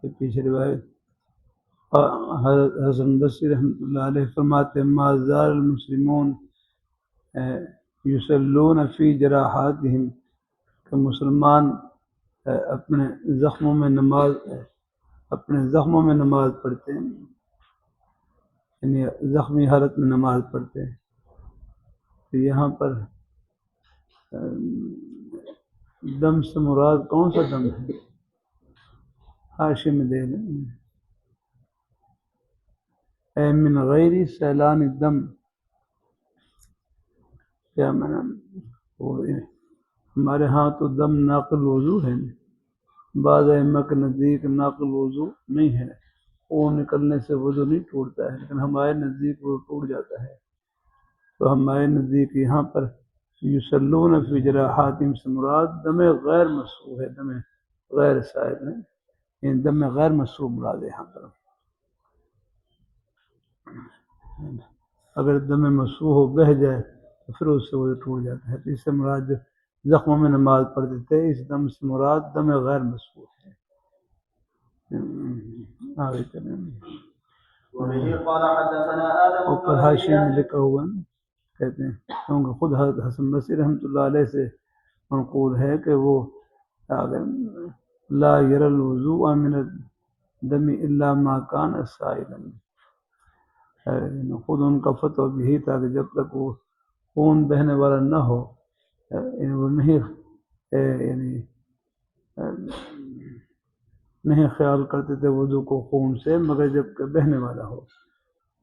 کے پیچھے روایت حضرت حسن بصری رحمۃ اللہ علیہ فرماتے ما زال المسلمون یصلون فی جراحاتہم کہ مسلمان اپنے زخموں میں نماز پڑھتے ہیں، یعنی زخمی حالت میں نماز پڑھتے ہیں۔ تو یہاں پر دم سے مراد کون سا دم ہے؟ حاشیے میں دے دیں اے من غیر سیلان الدم، کیا معنی؟ ہمارے ہاں تو دم ناقل وضو ہے، بعض ائمہ کے نزدیک ناقل وضو نہیں ہے، خون نکلنے سے وضو نہیں ٹوٹتا ہے، لیکن ہمارے نزدیک وہ ٹوٹ جاتا ہے۔ تو ہمارے نزدیک یہاں پر یصلون فی جراحاتہم سے مراد دم غیر مسفوح ہے، دم غیر سائل ہے، یعنی دم غیر مسفوح مراد ہے یہاں پر۔ اگر دم مسفوح ہو بہہ جائے تو پھر اس سے وہ ٹوٹ جاتا ہے۔ تو اس سے مراد جو زخموں میں نماز پڑھتے تھے، اس دم سے مراد دم غیر مسفوح ہے۔ آگے چلیں، اوپر حاشیے میں لکھا ہوا ہے، کہتے ہیں کیونکہ خود حضرت حسن بصری رحمۃ اللہ علیہ سے منقول ہے کہ وہ لا یر الوضوء من الدم الا ما کان سائلا، خود ان کا فتویٰ بھی تھا کہ جب تک وہ خون بہنے والا نہ ہو، وہ نہیں خیال کرتے تھے وضو کو خون سے مگر جب کہ بہنے والا ہو۔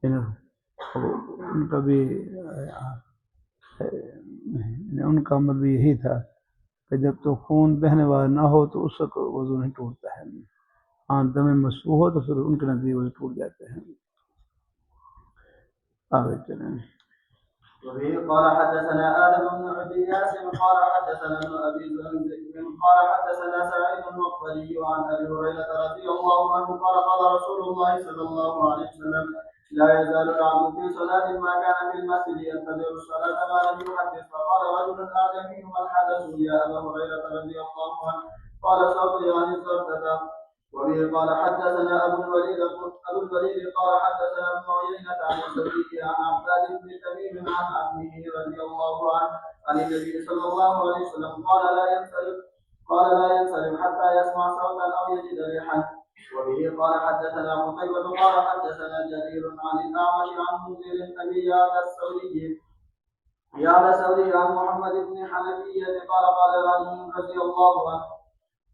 ان کا بھی ان کا عمل بھی یہی تھا کہ جب تو خون بہنے والا نہ ہو تو اس کا وضو نہیں ٹوٹتا ہے، ہاں دم مسفوح ہو تو پھر ان کے نزدیک وضو ٹوٹ جاتے ہیں۔ آگے چلیں۔ وبه قال حدثنا آدم بن أبي ياسر قال حدثنا ابن أبي ذئب قال حدثنا سعيد المقبري عن أبي هريرة رضي الله عنه قال قال رسول الله صلى الله عليه وسلم لا يزال العبد في صلاة ما كان في المسجد ينتظر الصلاة ما لم يحدث فقال رجل آدمي ما الحدث يا أبا هريرة رضي الله عنه قال صوت يعني الزردة. وبه قال حدثنا أبو الوليد قال حدثنا ابن عيينة عن الزهري عن عباد بن تميم عن عمه رضي الله عنه عن النبي صلى الله عليه وسلم قال لا ينصرف حتى يسمع صوتا أو يجد ريحا. وبه قال حدثنا قتيبة قال حدثنا جرير عن الأعمش عن منذر أبي يعلى الثوري عن محمد بن حنفية قال قال علي رضي الله عنه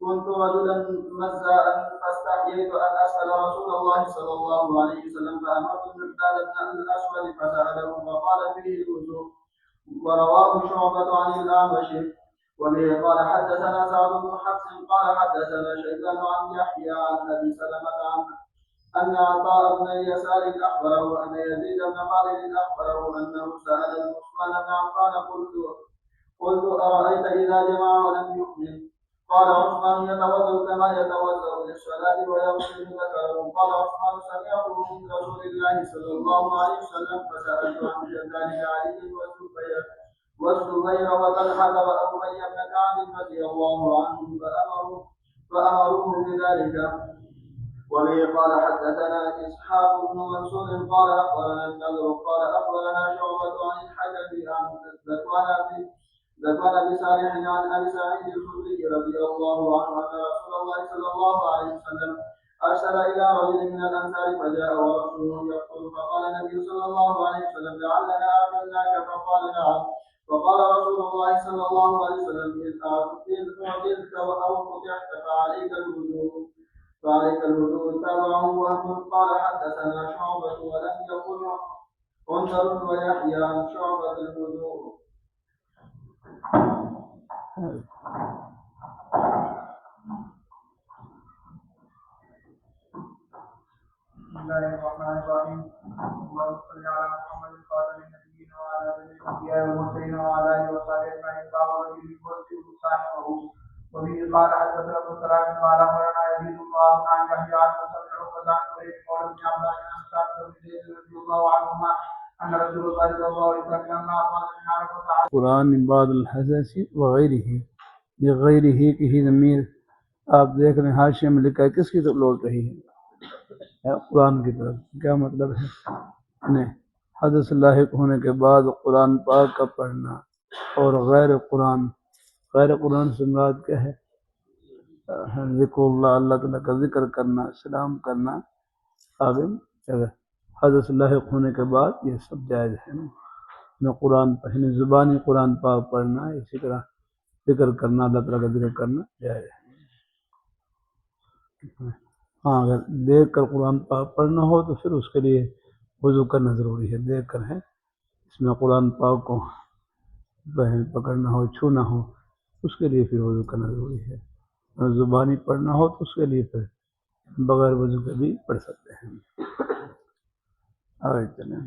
كنت رجلا مزاء فاستحييت أن أسأل رسول الله صلى الله عليه وسلم فأمرت المقداد بن الأسود فسأله فقال فيه الوضوء. ورواه شعبة عن الأعمش. وبه قال حدثنا سعد بن حفص قال حدثنا شيبان عن يحيى عن أبي سلمة أن عطاء بن يسار أخبره أن يزيد بن خالد أخبره أنه سأل عثمان بن عفان قلت أرأيت إذا جمع ولم يؤمن؟ قال عثمان يتوضأ كما يتوضأ للصلاة ويغسل ذكره. قال عثمان سمعته من رسول الله صلى الله عليه وسلم فسألت عن ذلك علي والزبير وطلحة وأبي بن كعب رضي الله عنهم فأمروه بذلك. وبه قال حدثنا إسحاق بن منصور قال أخبرنا النضر قال أخبرنا شعبة عن الحكم عن ذكر بصالح عن أبي سعيد الخدري رضي الله عنه أن رسول الله صلى الله عليه وسلم أرسل إلى رجل من الأنصار فجاء ورسوله يقول فقال النبي صلى الله عليه وسلم لعلنا أعملناك فقال نعم. فقال رسول الله صلى الله عليه وسلم إذ أعطيتك أو فتحت فعليك الوضوء تابعه وهم. قال حدثنا شعبة ولم يقل غندر ويحيى عن شعبة الوضوء. بسم الله الرحمن الرحيم. اللهم صل على محمد خاتم النبيين وعلى آله الأنبياء والمرسلين وعلى آله وصحبه أجمعين. قال رجل يوسف صاحبه. وبه قال حدثنا ابن سلام قال أخبرنا يزيد بن معاذ عن يحيى عن مسلم عقبة عن وليد قول ابن عباس عن سعد بن زيد رضي الله عنهما أن رسول الله صلى الله عليه وسلم لما أقام من عرفة قرآن بعد الحدث وغيره، یہ غیرہ کی ہی ضمیر آپ دیکھ رہے ہیں حاشیے میں لکھا ہے کس کی طرف لوٹ رہی ہے؟ قرآن کی طرف۔ کیا مطلب ہے؟ حدث لاحق ہونے کے بعد قرآن پاک کا پڑھنا اور غیر قرآن سے مراد کیا ہے؟ ذکر اللہ، اللہ تعالیٰ کا ذکر کرنا، سلام کرنا، آگے حدث لاحق ہونے کے بعد یہ سب جائز ہے۔ میں قرآن پڑھنے، زبانی قرآن پاک پڑھنا، اسی طرح ذکر کرنا، اللہ تعالیٰ کا ذکر کرنا جائز ہے۔ ہاں اگر دیکھ کر قرآن پاک پڑھنا ہو تو پھر اس کے لیے وضو کرنا ضروری ہے۔ دیکھ کر ہے، اس میں قرآن پاک کو پکڑنا ہو، چھونا ہو، اس کے لیے پھر وضو کرنا ضروری ہے۔ اور زبانی پڑھنا ہو تو اس کے لیے پھر بغیر وضو کے بھی پڑھ سکتے ہیں۔ آگے چلیں۔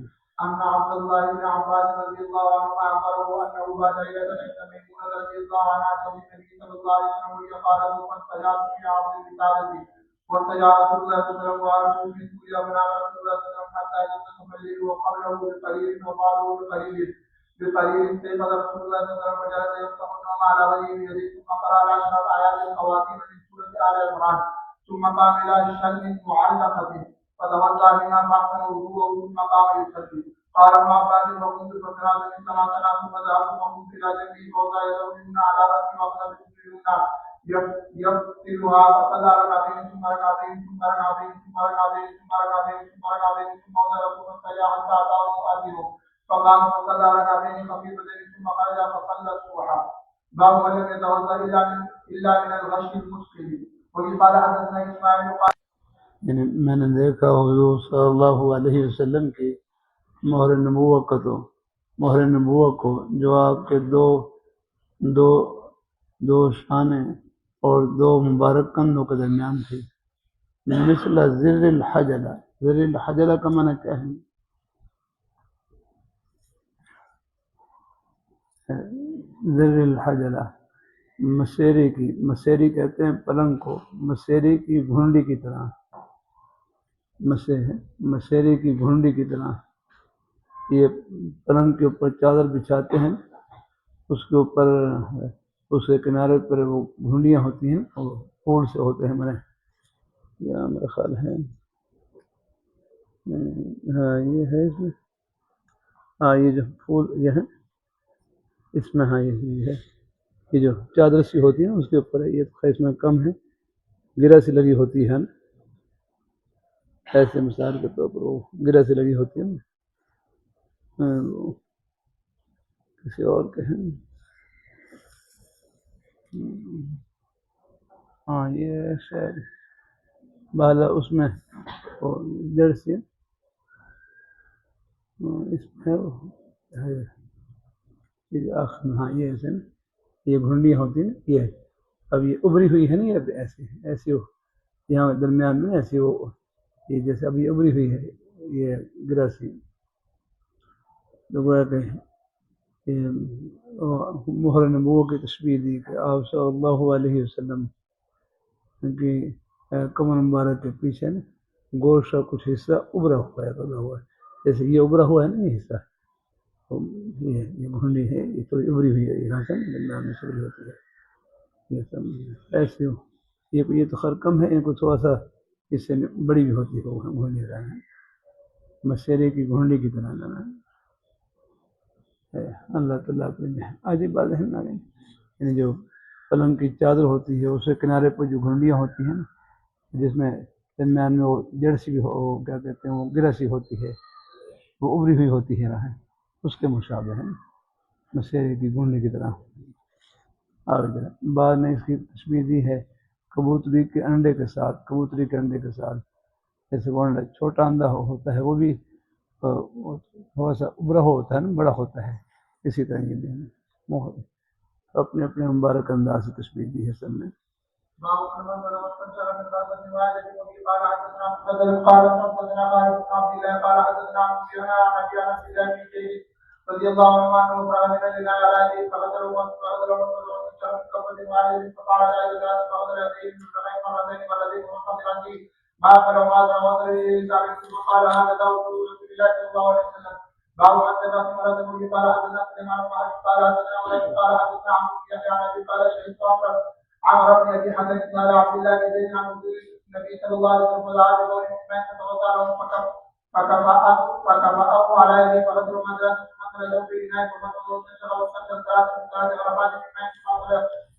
عن عبد الله بن عباس رضي الله عنهما أخبره أنه بعد ليلة عند ميمونة رضي الله عنها زوج النبي صلى الله عليه وسلم وهي قالت فاستجابت في عبد بسالتي واستجاب رسول الله صلى الله عليه وسلم وعرفه من سوريا ونام رسول الله صلى الله عليه وسلم حتى ينتصف الليل وقبله بقليل وقاله بقليل استيقظ رسول الله صلى الله عليه وسلم وجلس يفتح النوم على وجهه بيده ثم قرأ 10 آيات خواتيم من سورة آل عمران ثم قام إلى شن معلقة فتوضأ منها فأحسن وضوءه ثم قام يصلي. قال ابن عباس وكنت فقرات من كما صنعت ثم ذهبت فقمت إلى جنبه فوضع يده اليمنى على رأسي وأخذ بيده اليمنى يغسلها فصلى ركعتين ثم ركعتين ثم ركعتين ثم ركعتين ثم ركعتين ثم ركعتين ثم وضع ثم استجاع حتى أتاه المؤذن فقام فصلى ركعتين خفيفتين ثم خرج فصلى الصبح. باب من لم يتوضأ إلا من الغش المسكر. وفي قال حدثنا إسماعيل قال یعنی میں نے دیکھا حضور صلی اللہ علیہ وسلم کی مہر نبوت کو جو آپ کے دو شانے اور دو مبارک کندھوں کے درمیان تھی، مثل زر الحجلہ۔ زر الحجلہ کا معنی کیا ہے؟ زر الحجلہ مسیری کہتے ہیں پلنگ کو، مسیری کی گھنڈی کی طرح، مسیری کی گھنڈی کی طرح یہ پلنگ کے اوپر چادر بچھاتے ہیں، اس کے اوپر اس کے کنارے پر وہ گھنڈیاں ہوتی ہیں اور پھول سے ہوتے ہیں، میرا خیال ہے ہاں یہ ہے اس میں، ہاں یہ جو پھول یہ ہے اس میں، ہاں یہ ہے، یہ جو چادر سی ہوتی ہے اس کے اوپر یہ اس میں کم ہے، گرہ سی لگی ہوتی ہے نا، ایسے مثال کے طور پر وہ گرہ سے لگی ہوتی ہے نا، کسی اور کے ہیں، ہاں یہ شاید بالا اس میں جڑ سے اس میں ہاں یہ ایسے نا، یہ گھنڈیاں ہوتی ہیں نا، یہ اب یہ ابری ہوئی ہے نا، یہ ایسی یہاں درمیان میں ایسی وہ یہ جیسے ابھی ابری ہوئی ہے یہ گراسی، مہر نبوت کی تشبیہ دی کہ آپ صلی اللہ علیہ وسلم کی کمر مبارک کے پیچھے نا گوشت کا کچھ حصہ ابھرا ہوا ہے، جیسے یہ ابھرا ہوا ہے نا یہ حصہ، یہ گھنڈی ہے، یہ تھوڑی ابھری ہوئی ہے، یہاں سے درمیان میں ابھری ہوتی ہے، یہ سب ایسے ہو، یہ تو خیر کم ہے، ان کو تھوڑا سا اس سے بڑی بھی ہوتی ہے، گھنڈی رہنا مسیرے کی گھنڈی کی طرح لینا ہے۔ اللہ تعالیٰ اپنے عجیب بات ہے نا، یعنی جو پلنگ کی چادر ہوتی ہے اس کے کنارے پر جو گھنڈیاں ہوتی ہیں نا، جس میں درمیان میں وہ جڑ سی بھی کیا کہتے ہیں وہ گرہ سی ہوتی ہے، وہ ابری ہوئی ہوتی ہے راہ، اس کے مشابہ ہے مسیرے کی گھنڈی کی طرح۔ اور بعد میں اس کی تشبیہ دی ہے کبوتری کے انڈے کے ساتھ، جیسے وہ انڈا چھوٹا انڈا ہوتا ہے وہ بھی تھوڑا سا ابھرا ہوتا ہے نا، بڑا ہوتا ہے، اسی طرح یہ بھی اپنے اپنے مبارک انداز سے تشبیہ دی ہے سب نے۔ رضي الله عنه انه قال من الذين على فغدروا فقال لا يزال فغدر يديه من مرتين والذين منتظرا ما فلو هذا وضع قال هكذا رسول الله صلى الله عليه وسلم. باب حدثنا مرة بن قال حدثنا سليمان قال حدثنا وليس قال حدثنا عن ابي قال شهدت عمرا عمرو بن ابي حمزه قال عبد الله بن زيد عن النبي صلى الله عليه وسلم قال عبد من فتوضا له فكفأه على يده فرجل مثل له في الإناء فمثله انتشر وسكت ثلاث غرفات من ماء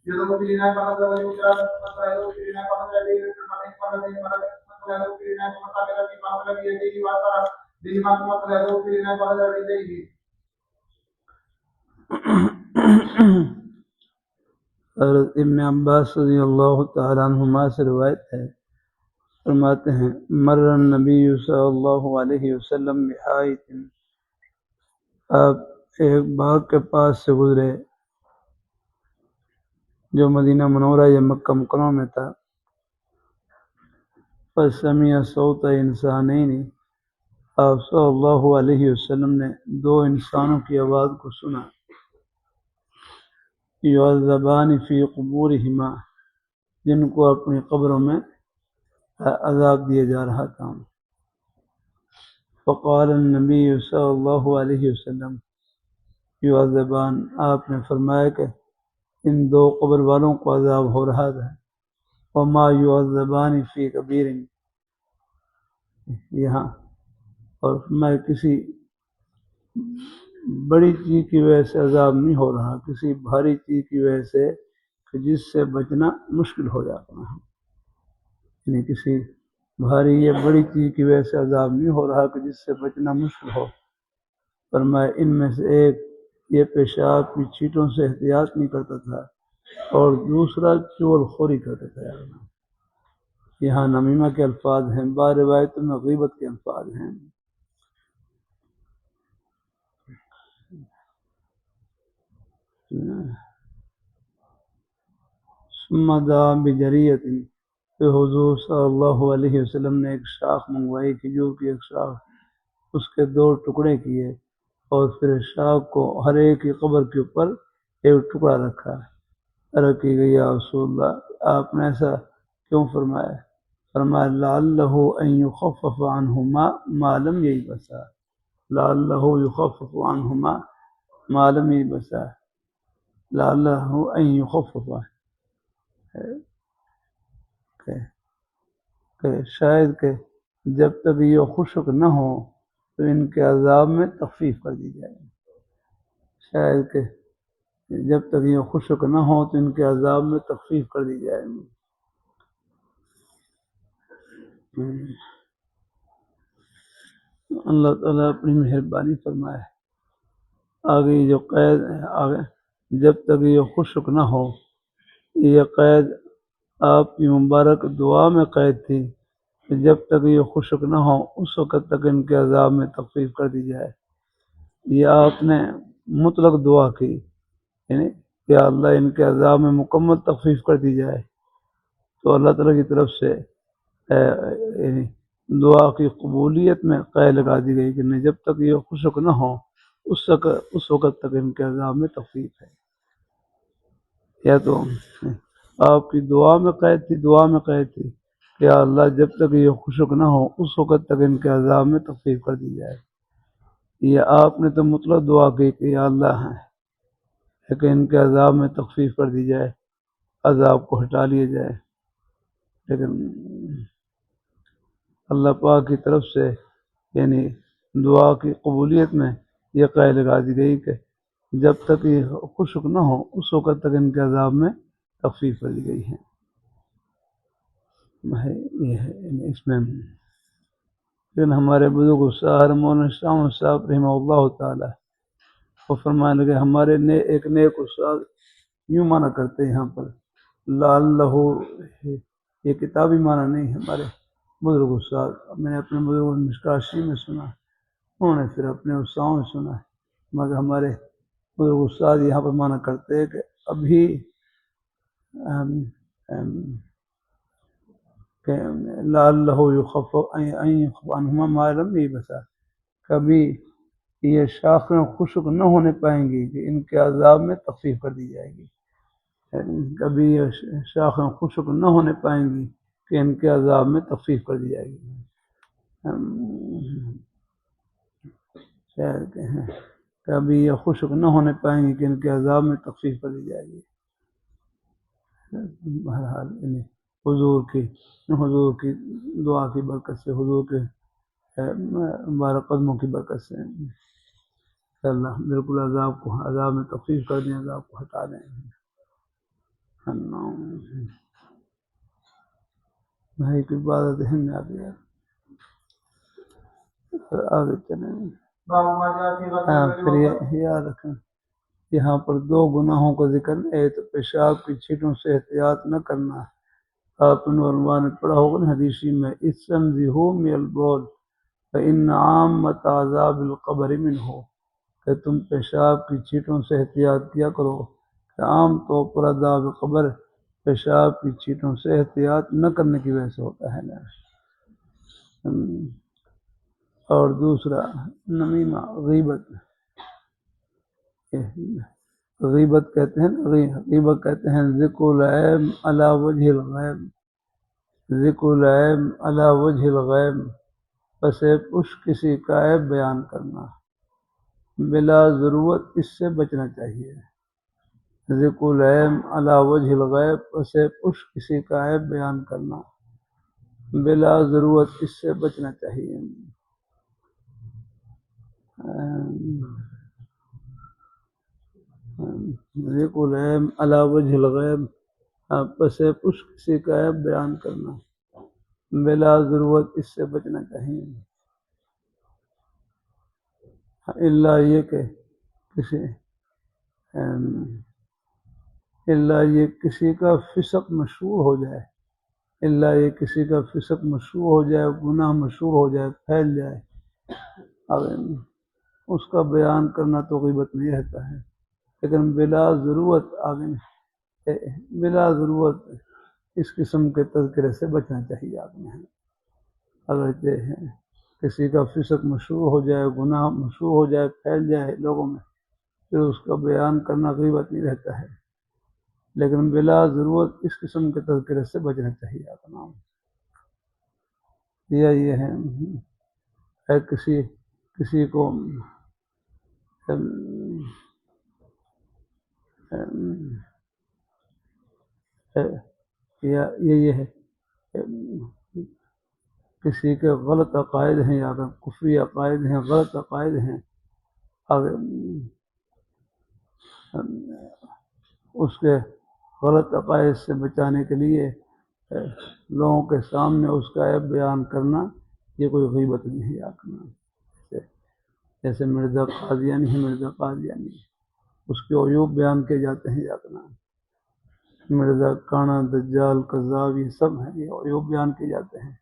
يضرب في الإناء فنزل وجهه ثلاثة فمثل له في الإناء فنزل به مرتين فمثل له في الإناء فمثل به فأخذ بيديه وأثر بهما فمثل له في الإناء فنزل بيديه. حضرت ابن عباس رضی اللہ تعالیٰ عنہما سے روایت ہے، فرماتے ہیں مر النبی صلی اللہ علیہ وسلم بحائط، آپ ایک باغ کے پاس سے گزرے جو مدینہ منورہ یا مکہ مکرمہ میں تھا، فسمع صوت انسانین، آپ صلی اللہ علیہ وسلم نے دو انسانوں کی آواز کو سنا، یعذبان فی قبورہما، جن کو اپنی قبروں میں عذاب دیا جا رہا تھا۔ فقال النبی صلی اللہ علیہ وسلم یعذبان، آپ نے فرمایا کہ ان دو قبر والوں کو عذاب ہو رہا تھا، وما یعذبان فی کبیر، یہاں اور میں کسی بڑی چیز کی وجہ سے عذاب نہیں ہو رہا، کسی بھاری چیز کی وجہ سے کہ جس سے بچنا مشکل ہو جاتا ہے، یعنی کسی بھاری یا بڑی چیز کی وجہ سے عذاب نہیں ہو رہا کہ جس سے بچنا مشکل ہو۔ فرمایا ان میں سے ایک یہ پیشاب کی چیٹوں سے احتیاط نہیں کرتا تھا، اور دوسرا چغل خوری کرتا تھا۔ یہاں نمیمہ کے الفاظ ہیں، بعض روایتوں میں غیبت کے الفاظ ہیں۔ ثم دعا بجریۃ، پھر حضور صلی اللہ علیہ وسلم نے ایک شاخ منگوائی، کھجور کی ایک شاخ، اس کے دو ٹکڑے کیے، اور پھر شاخ کو ہر ایک کی قبر کے اوپر ایک ٹکڑا رکھا۔ عرض کی گئی یا رسول اللہ، آپ نے ایسا کیوں فرمایا؟ فرمایا لعلہ ان یخفف عنہما ما لم ییبسا، لعلہ یخفف عنہما ما لم ییبسا، لعلہ ان یخفف، کہ شاید کہ جب تک یہ خشک نہ ہو تو ان کے عذاب میں تخفیف کر دی جائے، شاید کہ جب تک یہ خشک نہ ہو تو ان کے عذاب میں تخفیف کر دی جائے۔ اللہ تعالیٰ اپنی مہربانی فرمائے۔ آگے جو قید آگے جب تک یہ خشک نہ ہو، یہ قید آپ کی مبارک دعا میں قید تھی کہ جب تک یہ خشک نہ ہو اس وقت تک ان کے عذاب میں تخفیف کر دی جائے۔ یہ آپ نے مطلق دعا کی، یعنی کہ اللہ ان کے عذاب میں مکمل تخفیف کر دی جائے، تو اللہ تعالیٰ کی طرف سے یعنی دعا کی قبولیت میں قید لگا دی گئی کہ نہیں، جب تک یہ خشک نہ ہو اس وقت تک ان کے عذاب میں تخفیف ہے۔ یا تو آپ کی دعا میں قید تھی کہ اللہ جب تک یہ خشک نہ ہو اس وقت تک ان کے عذاب میں تخفیف کر دی جائے۔ یہ آپ نے تو مطلق دعا کی کہ یا اللہ ہے کہ ان کے عذاب میں تخفیف کر دی جائے، عذاب کو ہٹا لیا جائے، لیکن اللہ پاک کی طرف سے یعنی دعا کی قبولیت میں یہ قید لگا دی گئی کہ جب تک یہ خشک نہ ہو اس وقت تک ان کے عذاب میں تخفیف کر دی گئی ہے۔ یہ ہے اس میں لیکن ہمارے بزرگ استاد مولانا شاہ صاحب رحمہ اللہ تعالی وہ فرمانے لگے، ہمارے ایک نیک استاد یوں مانا کرتے یہاں پر لعلہ، یہ کتابی مانا نہیں، ہمارے بزرگ استاد، میں نے اپنے بزرگ مشکاشی میں سنا، انہوں نے پھر اپنے استاذوں میں سنا، مگر ہمارے بزرگ استاد یہاں پر مانا کرتے ہیں کہ ابھی لعلہ یخفف عنہما ما لم ییبسا، کبھی یہ شاخیں خشک نہ ہونے پائیں گی کہ ان کے عذاب میں تخفیف کر دی جائے گی، کبھی یہ شاخیں خشک نہ ہونے پائیں گی کہ ان کے عذاب میں تخفیف کر دی جائے گی۔ کبھی یہ خشک نہ ہونے پائیں گی کہ ان کے عذاب میں تخفیف کر دی جائے گی۔ بہرحال حضور کی دعا کی برکت سے، حضور کے مبارک قدموں کی برکت سے اللہ بالکل عذاب میں تخفیف کر دیں، عذاب کو ہٹا دیں۔ بھائی کی عبادت ذہن میں آ گیا، آگے چلیں۔ پھر یاد رکھیں یہاں پر دو گناہوں کا ذکر ہے، تو پیشاب کی چھینٹوں سے احتیاط نہ کرنا۔ آپ نے علماء نے پڑھا ہوگا نا حدیثی میں، استنزہوا من البول فإن عامۃ عذاب القبر منہ، کہ تم پیشاب کی چھینٹوں سے احتیاط کیا کرو کہ عام طور پر عذاب قبر پیشاب کی چھینٹوں سے احتیاط نہ کرنے کی وجہ سے ہوتا ہے نا۔ اور دوسرا نمیمہ، غیبت کہتے ہیں، غیبت کہتے ہیں ذکر العیب علی وجہ الغیب، ذکر العیب علی وجہ الغیب، پس پش کسی کا عیب بیان کرنا، بلا ضرورت اس سے بچنا چاہیے۔ ذکر العیب علی وجہ الغیب، پس پش کسی کا عیب بیان کرنا، بلا ضرورت اس سے بچنا چاہیے۔ ذکر العیب علی وجہ الغیب، پس پش کسی کا عیب بیان کرنا، بلا ضرورت اس سے بچنا چاہیے۔ اللہ یہ کہ کسی کا فسق مشہور ہو جائے، اللہ یہ کسی کا فسق مشہور ہو جائے، گناہ مشہور ہو جائے، پھیل جائے، اس کا بیان کرنا تو غیبت نہیں رہتا ہے، لیکن بلا ضرورت اس قسم کے تذکرے سے بچنا چاہیے آدمی۔ اگر کسی کا فسق مشہور ہو جائے، گناہ مشہور ہو جائے، پھیل جائے لوگوں میں، پھر اس کا بیان کرنا غیبت نہیں رہتا ہے، لیکن بلا ضرورت اس قسم کے تذکرے سے بچنا چاہیے آدمی۔ یہ ہے کسی کو یہ ہے کسی کے غلط عقائد ہیں، یا کفری عقائد ہیں، غلط عقائد ہیں، اس کے غلط عقائد سے بچانے کے لیے لوگوں کے سامنے اس کا عیب بیان کرنا، یہ کوئی غیبت نہیں ہے یاد کرنا۔ جیسے مرزا قادیانی ہے، مرزا قادیانی اس کے عیوب بیان کیے جاتے ہیں یاد کرنا، مرزا کانا، دجال، کذاب، یہ سب ہیں، یہ عیوب بیان کیے جاتے ہیں۔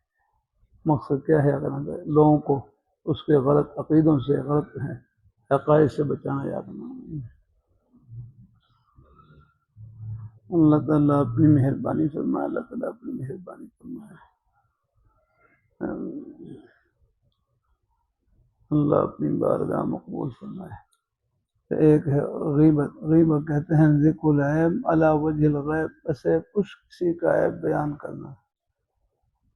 مقصد کیا ہے اگر لوگوں کو اس کے غلط عقیدوں سے، غلط عقائد سے بچانا یاد کرنا۔ اللہ تعالیٰ اپنی مہربانی فرمائے، اللہ تعالیٰ اپنی مہربانی فرمائے، اللہ اپنی بارگاہ مقبول فرمائے۔ ایک ہے غیبت کہتے ہیں ذکر العیب علی وجہ الغیب، اسے کچھ کسی کا عیب بیان کرنا،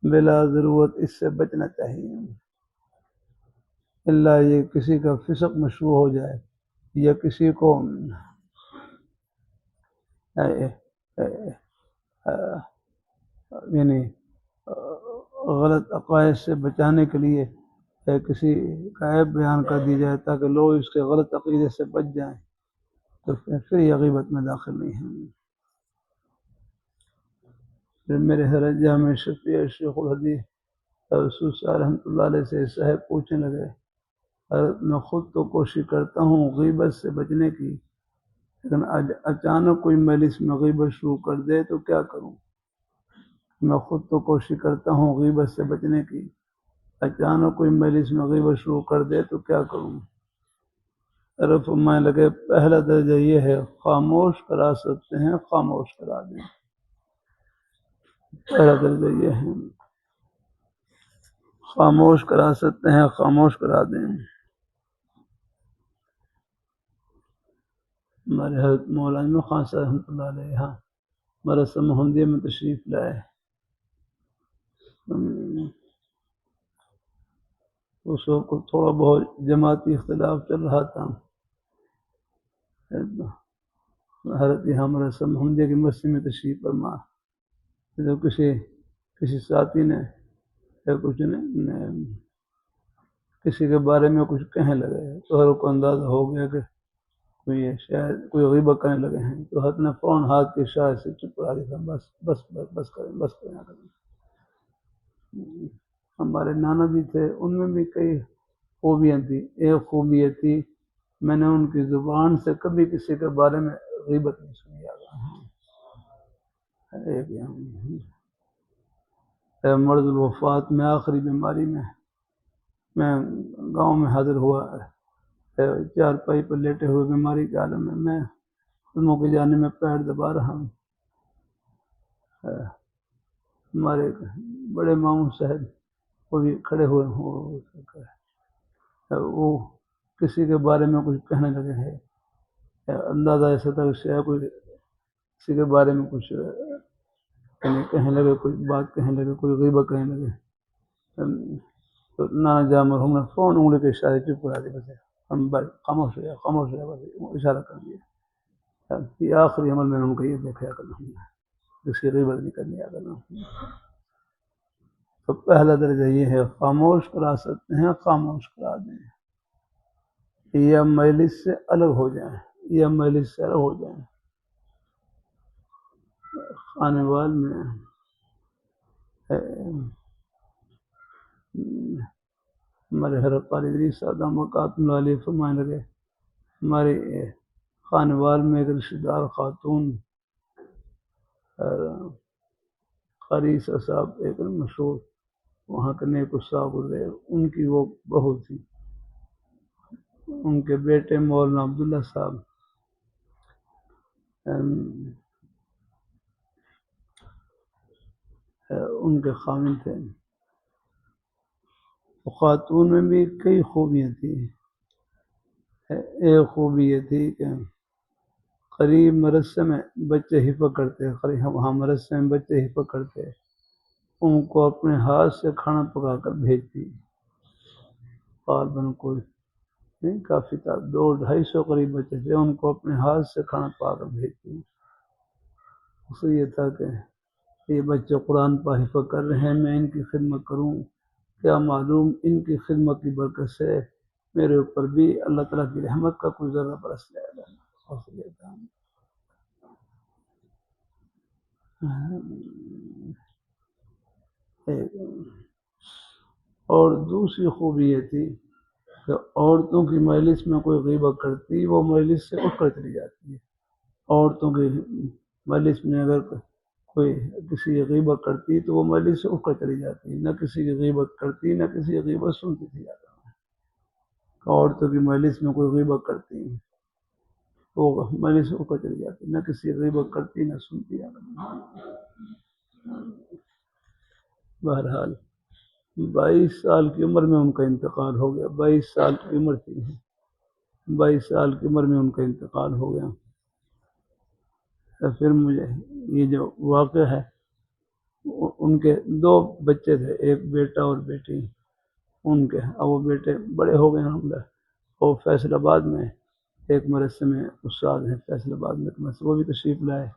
بلا ضرورت اس سے بچنا چاہیے۔ اللہ یہ کسی کا فسق مشروع ہو جائے، یا کسی کو یعنی غلط عقائد سے بچانے کے لیے کسی کا عیب بیان کر دی جائے تاکہ لوگ اس کے غلط عقیدے سے بچ جائیں، تو پھر یہ غیبت میں داخل نہیں ہے۔ پھر میرے حضرت جامع شفیع شیخ الحدیث رسول صلی رحمۃ اللہ علیہ سے صاحب پوچھنے لگے، حضرت میں خود تو کوشش کرتا ہوں غیبت سے بچنے کی، لیکن اچانک کوئی مجلس میں غیبت شروع کر دے تو کیا کروں؟ میں خود تو کوشش کرتا ہوں غیبت سے بچنے کی، اچانک کوئی مجلس میں غیبت شروع کر دے تو کیا کروں؟ طرف میں لگے پہلا درجہ یہ ہے خاموش کرا سکتے ہیں، خاموش کرا دیں۔ پہلا درجہ یہ ہے خاموش کرا سکتے ہیں، خاموش کرا دیں۔ ہمارے حضرت مولانا خان صاحب رحمۃ اللہ علیہ یہاں مدرسہ محمدیہ میں تشریف لائے، اس وقت تھوڑا بہت جماعتی اختلاف چل رہا تھا، حضرت حامد رسم حمدیہ کی مسجد میں تشریف فرما، تو کسی ساتھی نے کچھ کسی کے بارے میں کچھ کہنے لگے تو ہر کو اندازہ ہو گیا کہ کوئی شاید کوئی غیبت کرنے لگے ہیں، تو حضرت نے فوراً ہاتھ کے اشارے سے چپ کرا دیا، بس کریں۔ ہمارے نانا جی تھے، ان میں بھی کئی خوبیاں تھیں۔ ایک خوبی یہ تھی، میں نے ان کی زبان سے کبھی کسی کے بارے میں غیبت نہیں سنی۔ مرض الوفات میں آخری بیماری میں گاؤں میں حاضر ہوا، چارپائی پر لیٹے ہوئے بیماری کے عالم میں قدموں کے جانے میں پیر دبا رہا ہوں۔ ہمارے بڑے ماموں صاحب وہ بھی کھڑے ہوئے ہوں، وہ کسی کے بارے میں کچھ کہنے لگے ہیں، اندازہ ایسا تھا کہ شاید کوئی کسی کے بارے میں کچھ کہنے لگے، کوئی بات کہنے لگے، کوئی غیبت کہنے لگے، تو نانا جان مرحوم نے فون انگلی کے اشارے چپ کرا دیا، بس ہم خاموش ہو گیا، بس اشارہ کر دیا۔ یہ آخری عمل میں نے ان کو یہ دیکھا کرنا، کسی غیبت نہیں کرنی کرنا۔ تو پہلا درجہ یہ ہے، خاموش کرا سکتے ہیں خاموش کرا دیں، یا مجلس سے الگ ہو جائیں، خانے وال میں ہمارے حضرت قاری ادریس صاحب دامت علیہ فرمانے لگے، ہمارے خانے وال میں ایک رشتہ دار خاتون قاری صاحب ایک مشہور وہاں کے نیک صاحب گزرے، ان کی وہ بہو تھی، ان کے بیٹے مولانا عبداللہ صاحب ان کے خامن تھے۔ خاتون میں بھی کئی خوبیاں تھیں۔ ایک خوبی یہ تھی کہ قریب مدرسے میں بچے حفظ کرتے، وہاں مدرسے میں بچے حفظ کرتے، ان کو اپنے ہاتھ سے کھانا پکا کر بھیجتی، غالباً کوئی کافی تھا، 200-250 قریب بچے تھے، ان کو اپنے ہاتھ سے کھانا پکا کر بھیجتی۔ اس سے یہ تھا کہ یہ بچے قرآن پاک حفظ کر رہے ہیں، میں ان کی خدمت کروں، کیا معلوم ان کی خدمت کی برکت سے میرے اوپر بھی اللہ تعالیٰ کی رحمت کا کوئی ذرہ برس جائے گا۔ اور دوسری خوبی یہ تھی کہ عورتوں کی مجلس میں کوئی غیبت کرتی، وہ مجلس سے اٹھ کر چلی جاتی ہے۔ عورتوں کی مجلس میں اگر کوئی کسی کی غیبت کرتی تو وہ مجلس سے اٹھ کر چلی جاتی، نہ کسی کی غیبت کرتی نہ کسی کی غیبت سنتی تھی۔ عورتوں کی مجلس میں کوئی غیبت کرتی وہ مجلس سے اٹھ کر چلی جاتی، نہ کسی کی غیبت کرتی نہ سنتی۔ بہرحال 22 سال کی عمر میں ان کا انتقال ہو گیا، 22 سال کی عمر تھی، 22 سال کی عمر میں ان کا انتقال ہو گیا۔ پھر مجھے یہ جو واقعہ ہے، ان کے 2 بچے تھے، ایک بیٹا اور بیٹی، ان کے اب وہ بیٹے بڑے ہو گئے ہیں، وہ فیصل آباد میں ایک مدرسے میں استاد ہیں، فیصل آباد میں وہ بھی تشریف لائے۔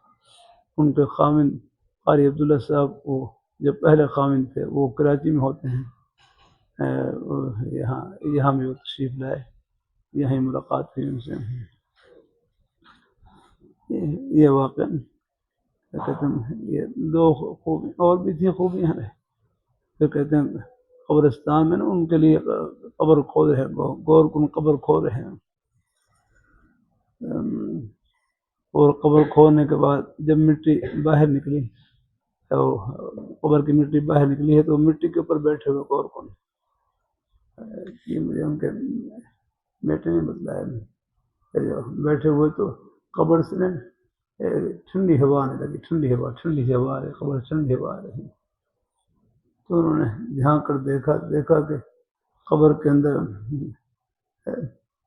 ان کے خامن قاری عبداللہ صاحب، وہ جو پہلے خامن تھے وہ کراچی میں ہوتے ہیں، یہاں بھی وہ تشریف لائے، یہیں ملاقات ہوئی ان سے۔ یہ واقعہ کہتے ہیں، یہ 2 خوبی اور بھی تھی خوبیاں ہیں۔ پھر کہتے ہیں قبرستان میں نا ان کے لیے قبر کھود رہے، غور کن قبر کھود رہے ہیں، اور قبر کھودنے کے بعد جب مٹی باہر نکلی، قبر کی مٹی باہر نکلی ہے تو مٹی کے اوپر بیٹھے ہوئے غور کن، یہ مجھے ان کے بیٹے نے بتلایا، بیٹھے ہوئے تو قبر سے ٹھنڈی ہوا آنے لگی، ٹھنڈی ہوا آ رہی، قبر ٹھنڈی ہوا آ رہی، تو انہوں نے جھانک کر دیکھا کہ قبر کے اندر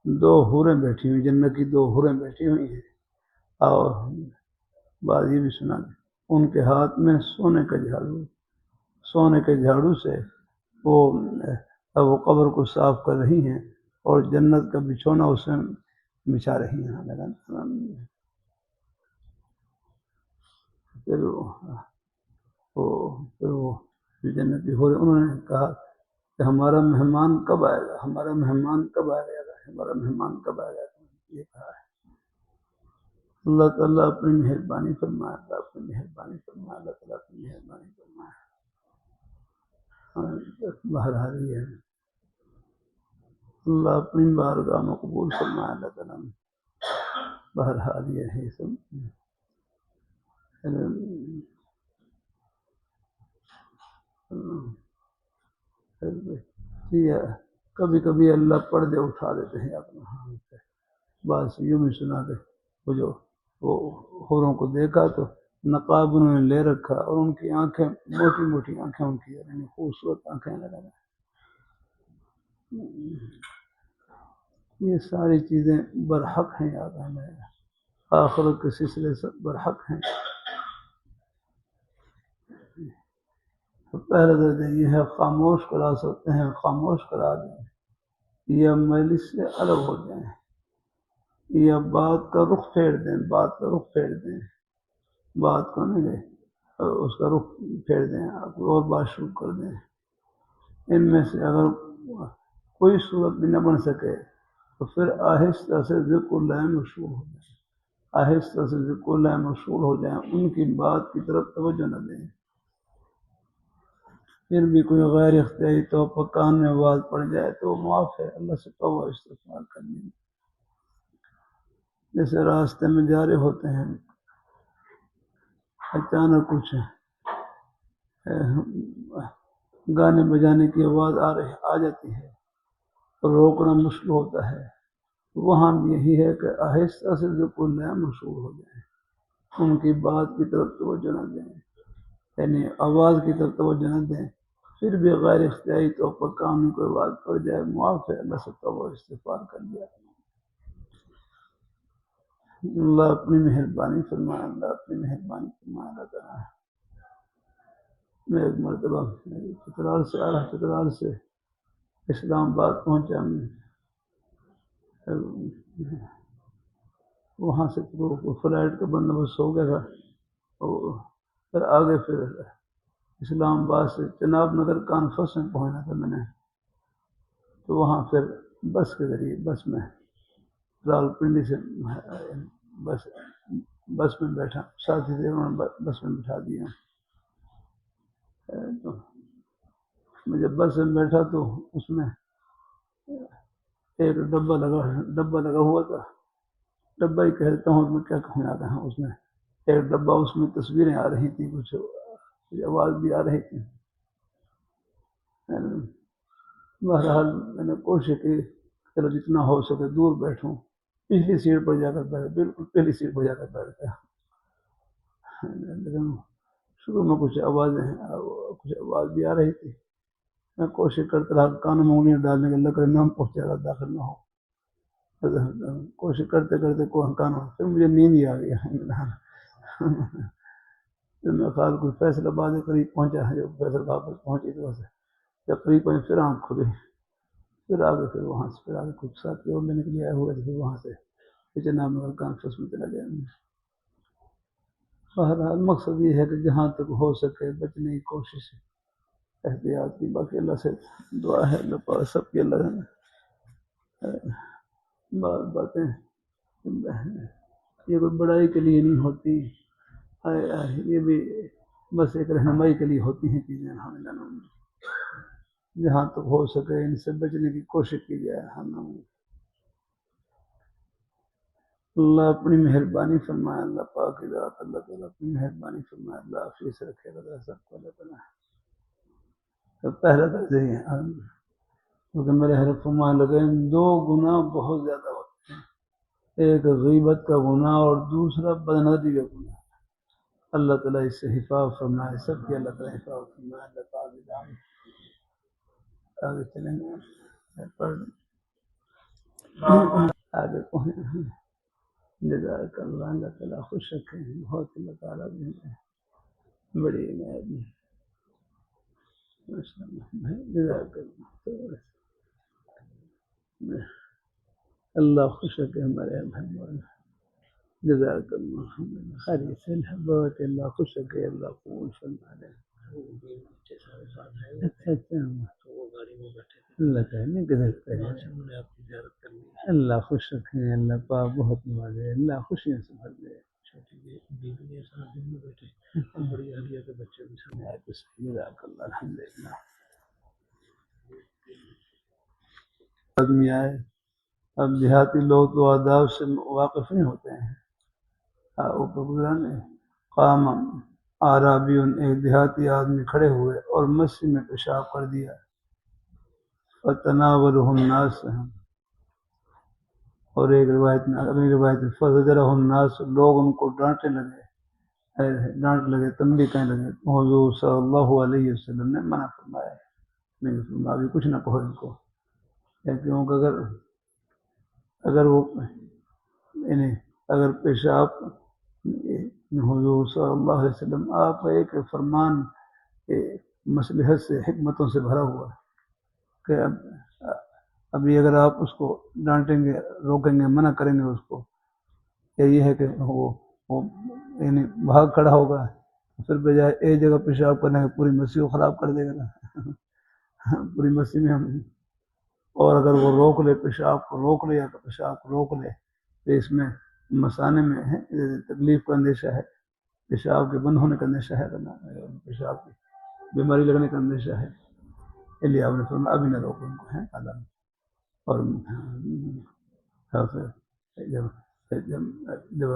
2 حوریں بیٹھی ہوئی، جنت کی 2 حوریں بیٹھی ہوئی ہیں، اور بات یہ بھی سنا دیں، ان کے ہاتھ میں سونے کے جھاڑو سے وہ قبر کو صاف کر رہی ہیں اور جنت کا بچھونا اسے بچھا رہی ہیں۔ پھر وہ جنتی ہو رہے انہوں نے کہا کہ ہمارا مہمان کب آئے گا، ہمارا مہمان کب آئے گا، ہمارا مہمان کب آئے گا، یہ کہا ہے۔ اللہ تعالیٰ اپنی مہربانی فرمائے، اللہ اپنی مہربانی فرمائے، اللہ تعالیٰ اپنی مہربانی فرمائے۔ بہرحال یہ ہے اللہ اپنی بارگاہ میں قبول فرمائے، اللہ تعالیٰ بہرحال یہ ہے سب۔ کبھی کبھی اللہ پردے اٹھا دیتے ہیں اپنا ہاتھ سے، بس یوں بھی سنا دے وہ جو وہ حوروں کو دیکھا تو نقاب انہوں نے لے رکھا اور ان کی آنکھیں موٹی موٹی آنکھیں، ان کی یعنی خوبصورت آنکھیں لگا رہے۔ یہ ساری چیزیں برحق ہیں، یاد ہمیں آخرت کے سلسلے سے برحق ہیں۔ پہلا درجہ یہ ہے خاموش کرا سکتے ہیں، خاموش کرا دیں، یا مجلس سے الگ ہو جائیں، یا بات کا رخ پھیر دیں، بات کا رخ پھیر دیں، بات کو نہیں اس کا رخ پھیر دیں، اور بات شروع کر دیں۔ ان میں سے اگر کوئی صورت بھی نہ بن سکے تو پھر آہستہ سے ذکر اللہ مشغول ہو جائیں، آہستہ سے ذکر اللہ مشغول ہو جائیں، ان کی بات کی طرف توجہ نہ دیں۔ پھر بھی کوئی غیر اختیاری طور پر کان میں آواز پڑ جائے تو معاف ہے، اللہ سے توبہ استغفار کرنی۔ جیسے راستے میں جا رہے ہوتے ہیں، اچانک کچھ گانے بجانے کی آواز آ جاتی ہے، روکنا مشکل ہوتا ہے، وہاں بھی یہی ہے کہ آہستہ سے ذکر اللہ مشغول ہو جائیں، ان کی بات کی طرف توجہ نہ دیں، یعنی آواز کی طرف توجہ نہ دیں۔ پھر بھی غیر اختیاری طور پر کام میں کوئی بات پڑ جائے، معاف ہے، اللہ سے توبہ استغفار کر لیا۔ اللہ اپنی مہربانی فرمائے، اللہ اپنی مہربانی فرمائے۔ اللہ تعالیٰ میں ایک مرتبہ چترال سے اسلام آباد پہنچا، وہاں سے فلائٹ کا بندوبست ہو گیا تھا، پھر آگے پھر اسلام آباد سے چناب نگر کانفرنس میں پہنچنا تھا میں نے، تو وہاں پھر بس کے ذریعے بس میں راولپنڈی سے بس میں بیٹھا، ساتھی سے انہوں نے بس میں بٹھا دیا۔ تو میں جب بس میں بیٹھا تو اس میں ایک ڈبہ لگا ہوا تھا، ڈبہ ہی کہتا ہوں، میں کیا کہوں یاد ہے، اس میں ایک ڈبہ، اس میں تصویریں آ رہی تھی، کچھ آواز بھی آ رہی تھی۔ بہرحال میں نے کوشش کی چلو جتنا ہو سکے دور بیٹھوں، پچھلی سیٹ پر جا کر بیٹھ، بالکل پہلی سیٹ پر جا کر بیٹھ گیا۔ لیکن شروع میں کچھ آواز بھی آ رہی تھی، میں کوشش کرتا رہا کانوں میں انگلیاں ڈالنے کے، اللہ کرے نام پہنچے گا، داخل نہ ہو، کوشش کرتے کرتے کانوں، پھر مجھے نیند ہی آ گیا۔ پھر میں خیال کوئی فیصل آباد کے قریب پہنچا ہے، جب فیصل واپس پہنچی تو جب قریب پہنچے پھر آنکھ کھلی، پھر آگے پھر وہاں سے پھر آگے کچھ ساتھی اور لینے کے لیے آئے ہوئے تھے، پھر وہاں سے جناب نگر کانفرنس میں چلا گیا۔ بہرحال مقصد یہ ہے کہ جہاں تک ہو سکے بچنے کی کوشش، احتیاط کی، باقی اللہ سے دعا ہے، اللہ پاک سب کی اللہ باتیں یہ کوئی بڑائی کے لیے نہیں ہوتی، یہ بھی بس ایک رہنمائی کے لیے ہوتی ہیں چیزیں۔ جہاں تک ہو سکے ان سے بچنے کی کوشش کی جائے۔ اللہ اپنی مہربانی فرمائے، اللہ پاک کی ذات، اللہ تعالیٰ اپنی مہربانی فرمائے، اللہ حافظ رکھے اللہ سب کو، اللہ تعالیٰ پہلا درجہ ہی ہے، کیونکہ میرے حضرت فرمانے لگے دو گناہ بہت زیادہ ہوتے ہیں، ایک غیبت کا گناہ اور دوسرا بدنظری کا گناہ۔ اللہ تعالیٰ اس سے حفاظت فرمائے، سب کی اللہ تعالیٰ حفاظت فرمائے۔ اللہ تعالیٰ آگے چلیں گے، پڑھ آگے پہنچیں۔ جزاک اللہ، اللہ تعالیٰ خوش رکھے، بہت اللہ تعالیٰ بھی بڑی مہربانی، ماشاء اللہ، جزاک اللہ، اللہ خوش رکھے ہمارے بھائی۔ جزاک اللہ الحمد للہ خیریت سے بہت اللہ خوش رکھے اللہ قبول فرمائے اچھا اچھا اللہ کہنے کدھر اللہ خوش رکھے اللہ پاک بہت نوازے اللہ خوشیوں سے بھر دے جزاک اللہ الحمد للہ آدمی آئے اب دیہاتی لوگ تو آداب سے واقف نہیں ہوتے ہیں اوپر گزرانے قام آرابی ایک دیہاتی آدمی کھڑے ہوئے اور مسجد میں پیشاب کر دیا فتناولہ الناس اور ایک روایت میں اگلی روایت میں فزجرہ الناس لوگ ان کو ڈانٹنے لگے تنبیہ کرنے لگے حضور صلی اللہ علیہ وسلم نے منع فرمایا نہیں فرمایا ابھی کچھ نہ کہو ان کو کیونکہ اگر وہ اگر پیشاب حضور صلی اللہ علیہ وسلم آپ ایک فرمان مصلحت سے حکمتوں سے بھرا ہوا کہ ابھی اگر آپ اس کو ڈانٹیں گے روکیں گے منع کریں گے اس کو یہ ہے کہ وہ یعنی بھاگ کھڑا ہوگا پھر بجائے ایک جگہ پیشاب کرنے کے پوری مسجد کو خراب کر دے گا نا پوری مسجد میں ہم اور اگر وہ روک لے پیشاب کو روک لے یا پیشاب کو روک لے تو اس میں مثانے میں ہے تکلیف کا اندیشہ ہے پیشاب کے بند ہونے کا اندیشہ ہے پیشاب کی بیماری لگنے کا اندیشہ ہے اس لیے آپ نے فرمایا ابھی نہ روکو ان کو ہے عالم اور جب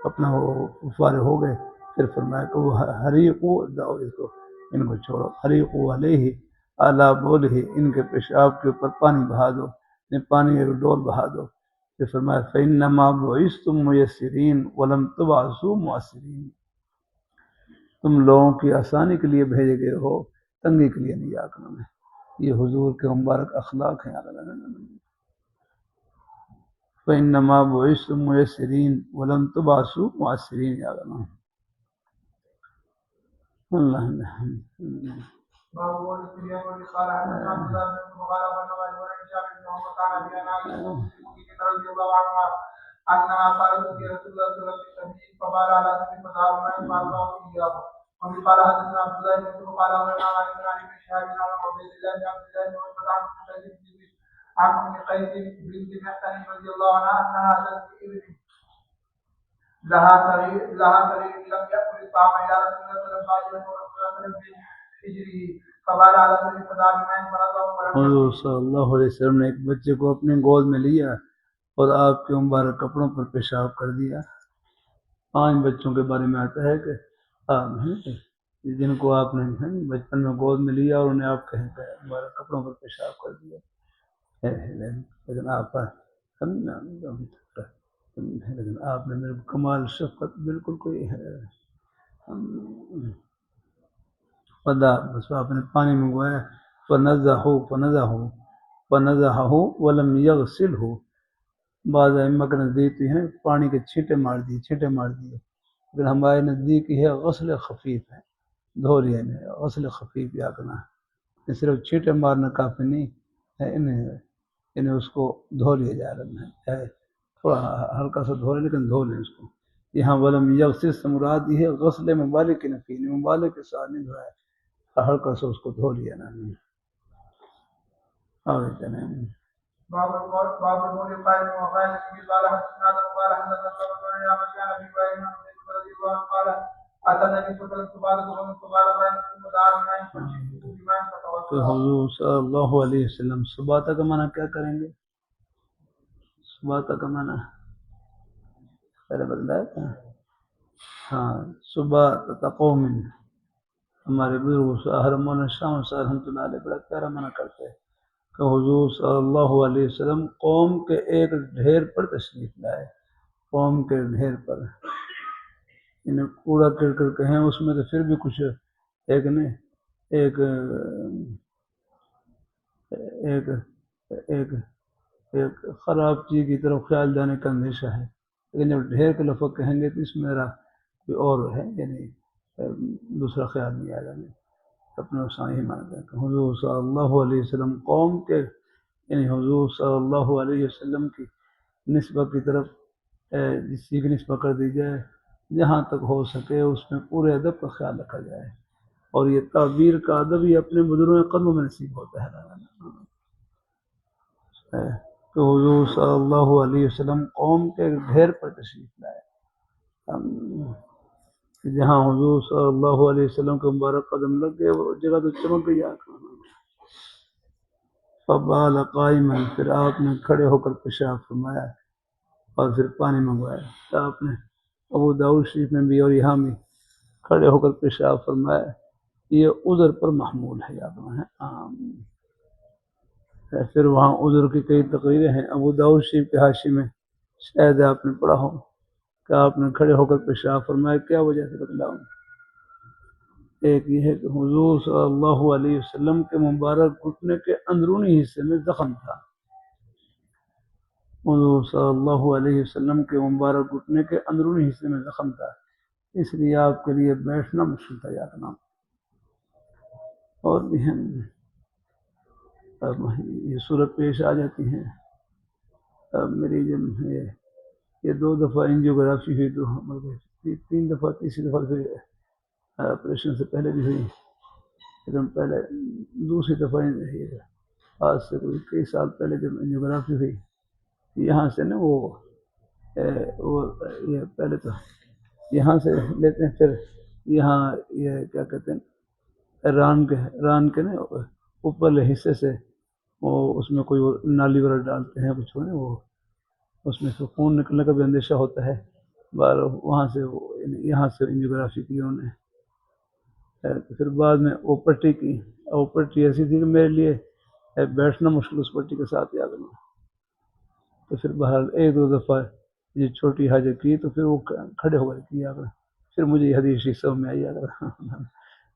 اپنا وہ فارغ ہو گئے پھر فرمایا کہ وہ حریقو داؤ اس کو ان کو چھوڑو حریقو علیہ اعلیٰ بول ہی ان کے پیشاب کے اوپر پانی بہا دو پانی ایک ڈول بہا دو پھر فرمایا فَإِنَّمَا بُعِثْتُم مُيَسِّرِينَ وَلَمْ تُبْعَثُوا مُعَسِّرِينَ تم لوگوں کی آسانی کے لیے بھیجے گئے ہو تنگی کے لیے نہیں آکروں میں یہ حضور کے مبارک اخلاق ہیں فَإِنَّمَا بُعِثْتُم مُيَسِّرِينَ وَلَمْ تُبْعَثُوا مُعَسِّرِينَ اللہ أنها قالت يا رسول الله صلى الله عليه وسلم فقال على ذلك فقال ما يفعل الله إياه وفي قال حدثنا عبد الله بن مسعود قال أمرنا عن ابن علي بن شهاب عن عبيد الله بن عبد الله بن مسعود عن ابن قيس بنت محسن رضي الله عنها أنها أتت بابن لها صغير لم يأكل الطعام إلى رسول الله صلى الله عليه وسلم ورسول الله في حجره فقال على ذلك فدعا بماء فرضه حضور صلی اللہ علیہ وسلم نے ایک بچے کو اپنے گود میں لیا اور آپ کے مبارک کپڑوں پر پیشاب کر دیا 5 بچوں کے بارے میں آتا ہے کہ جن کو آپ نے بچپن میں گود میں لیا اور انہیں آپ کے مبارک کپڑوں پر پیشاب کر دیا لیکن آپ نے میرے کمال شفقت بالکل کوئی بس آپ نے پانی منگوایا فنزعه ولم يغسله بعض ائمہ کے نزدیک ہے پانی کے چھینٹے مار دیے لیکن ہمارے نزدیک ہے غسل خفیف ہے دھو لیا غسل خفیف یا کرنا صرف چھینٹے مارنا کافی نہیں ہے انہیں اس کو دھو لیا جا رہا ہے تھوڑا ہلکا سا دھو لیں لیکن دھو لیں اس کو یہاں ولم یغسل سے مراد یہ ہے غسل مبالغ کی نفی مبالغ کے ساتھ نہیں دھویا ہلکا سا اس کو دھو لیا نا اور باب المول القائم وقال النبي قال حدثنا قال حدثنا سبحان يا مكان ابي ابراهيم رضي الله عنه قال اتى النبي صلى الله عليه وسلم فقال قائم ثم دعا بماء فتوضا حضور صلی اللہ علیہ وسلم صبح کا معنی کیا کریں گے صبح کا معنی پہلے بتلایا تھا ہاں صبح تقوم ہمارے بزرگ حرمون شام صاحب رحمۃ اللہ علیہ بڑا پیارا منع کرتے ہیں کہ حضور صلی اللہ علیہ وسلم قوم کے ایک ڈھیر پر تشریف لائے قوم کے ڈھیر پر انہیں کوڑا کرکٹ کہیں اس میں تو پھر بھی کچھ ایک نہیں ایک ایک ایک ایک خراب چیز کی طرف خیال جانے کا اندیشہ ہے لیکن جب ڈھیر کے لفظ کہیں گے تو اس میں میرا کوئی اور ہے یعنی دوسرا خیال نہیں آئے گا اپنے ہی مانتے ہیں کہ حضور صلی اللہ علیہ وسلم قوم کے یعنی حضور صلی اللہ علیہ وسلم کی نسبت کی طرف جس کی نسبت کر دی جائے، جہاں تک ہو سکے اس میں پورے ادب کا خیال رکھا جائے، اور یہ تعبیر کا ادب ہی اپنے بزرگوں کے قدموں میں نصیب ہوتا ہے۔ تو حضور صلی اللہ علیہ وسلم قوم کے گھیر پر تشریف لائے، جہاں حضور صلی اللہ علیہ وسلم کے مبارک قدم لگ گئے وہ جگہ تو چمک گئی آنکھ میں۔ فبال قائما، پھر آپ نے کھڑے ہو کر پیشاب فرمایا اور پھر پانی منگوایا۔ آپ نے ابو داؤد شریف میں بھی اور یہاں بھی کھڑے ہو کر پیشاب فرمایا، یہ عذر پر محمول ہے، یاد رہے۔ پھر وہاں عذر کی کئی تقریریں ہیں۔ ابو داؤد شریف کے حاشی میں شاید آپ نے پڑھا ہو کہ آپ نے کھڑے ہو کر پیشاب فرمایا، کیا وجہ سے بتلاؤں؟ ایک یہ ہے کہ حضور صلی اللہ علیہ وسلم کے مبارک گھٹنے کے اندرونی حصے میں زخم تھا۔ حضور صلی اللہ علیہ وسلم کے مبارک گھٹنے کے اندرونی حصے میں زخم تھا، اس لیے آپ کے لیے بیٹھنا مشکل تھا، یاد رکھنا۔ اور بھی ہیں، اب یہ صورت پیش آ جاتی ہے۔ اب میری جب یہ 2 دفعہ انجیوگرافی ہوئی، 3 دفعہ، تیسری دفعہ پھر آپریشن سے پہلے بھی ہوئی، پھر پہلے دوسری دفعہ آج سے کوئی کئی سال پہلے جب انجیوگرافی ہوئی، یہاں سے نا وہ یہ پہلے تو یہاں سے لیتے ہیں، پھر یہاں یہ کیا کہتے ہیں ران کے نا اوپرلے حصے سے وہ اس میں کوئی نالی وغیرہ ڈالتے ہیں کچھ، وہ اس میں سے خون نکلنے کا بھی اندیشہ ہوتا ہے، وہاں سے یہاں سے انجیوگرافی کی انہوں نے۔ پھر بعد میں وہ پٹی کی، وہ پٹی ایسی تھی کہ میرے لیے بیٹھنا مشکل اس پٹی کے ساتھ، یاد رکھنا۔ تو پھر بہرحال 1-2 دفعہ یہ چھوٹی حاجت کی تو پھر وہ کھڑے ہو گئے کی، یاد رکھنا۔ پھر مجھے یہ حدیث سب میں آئی، یاد رکھنا۔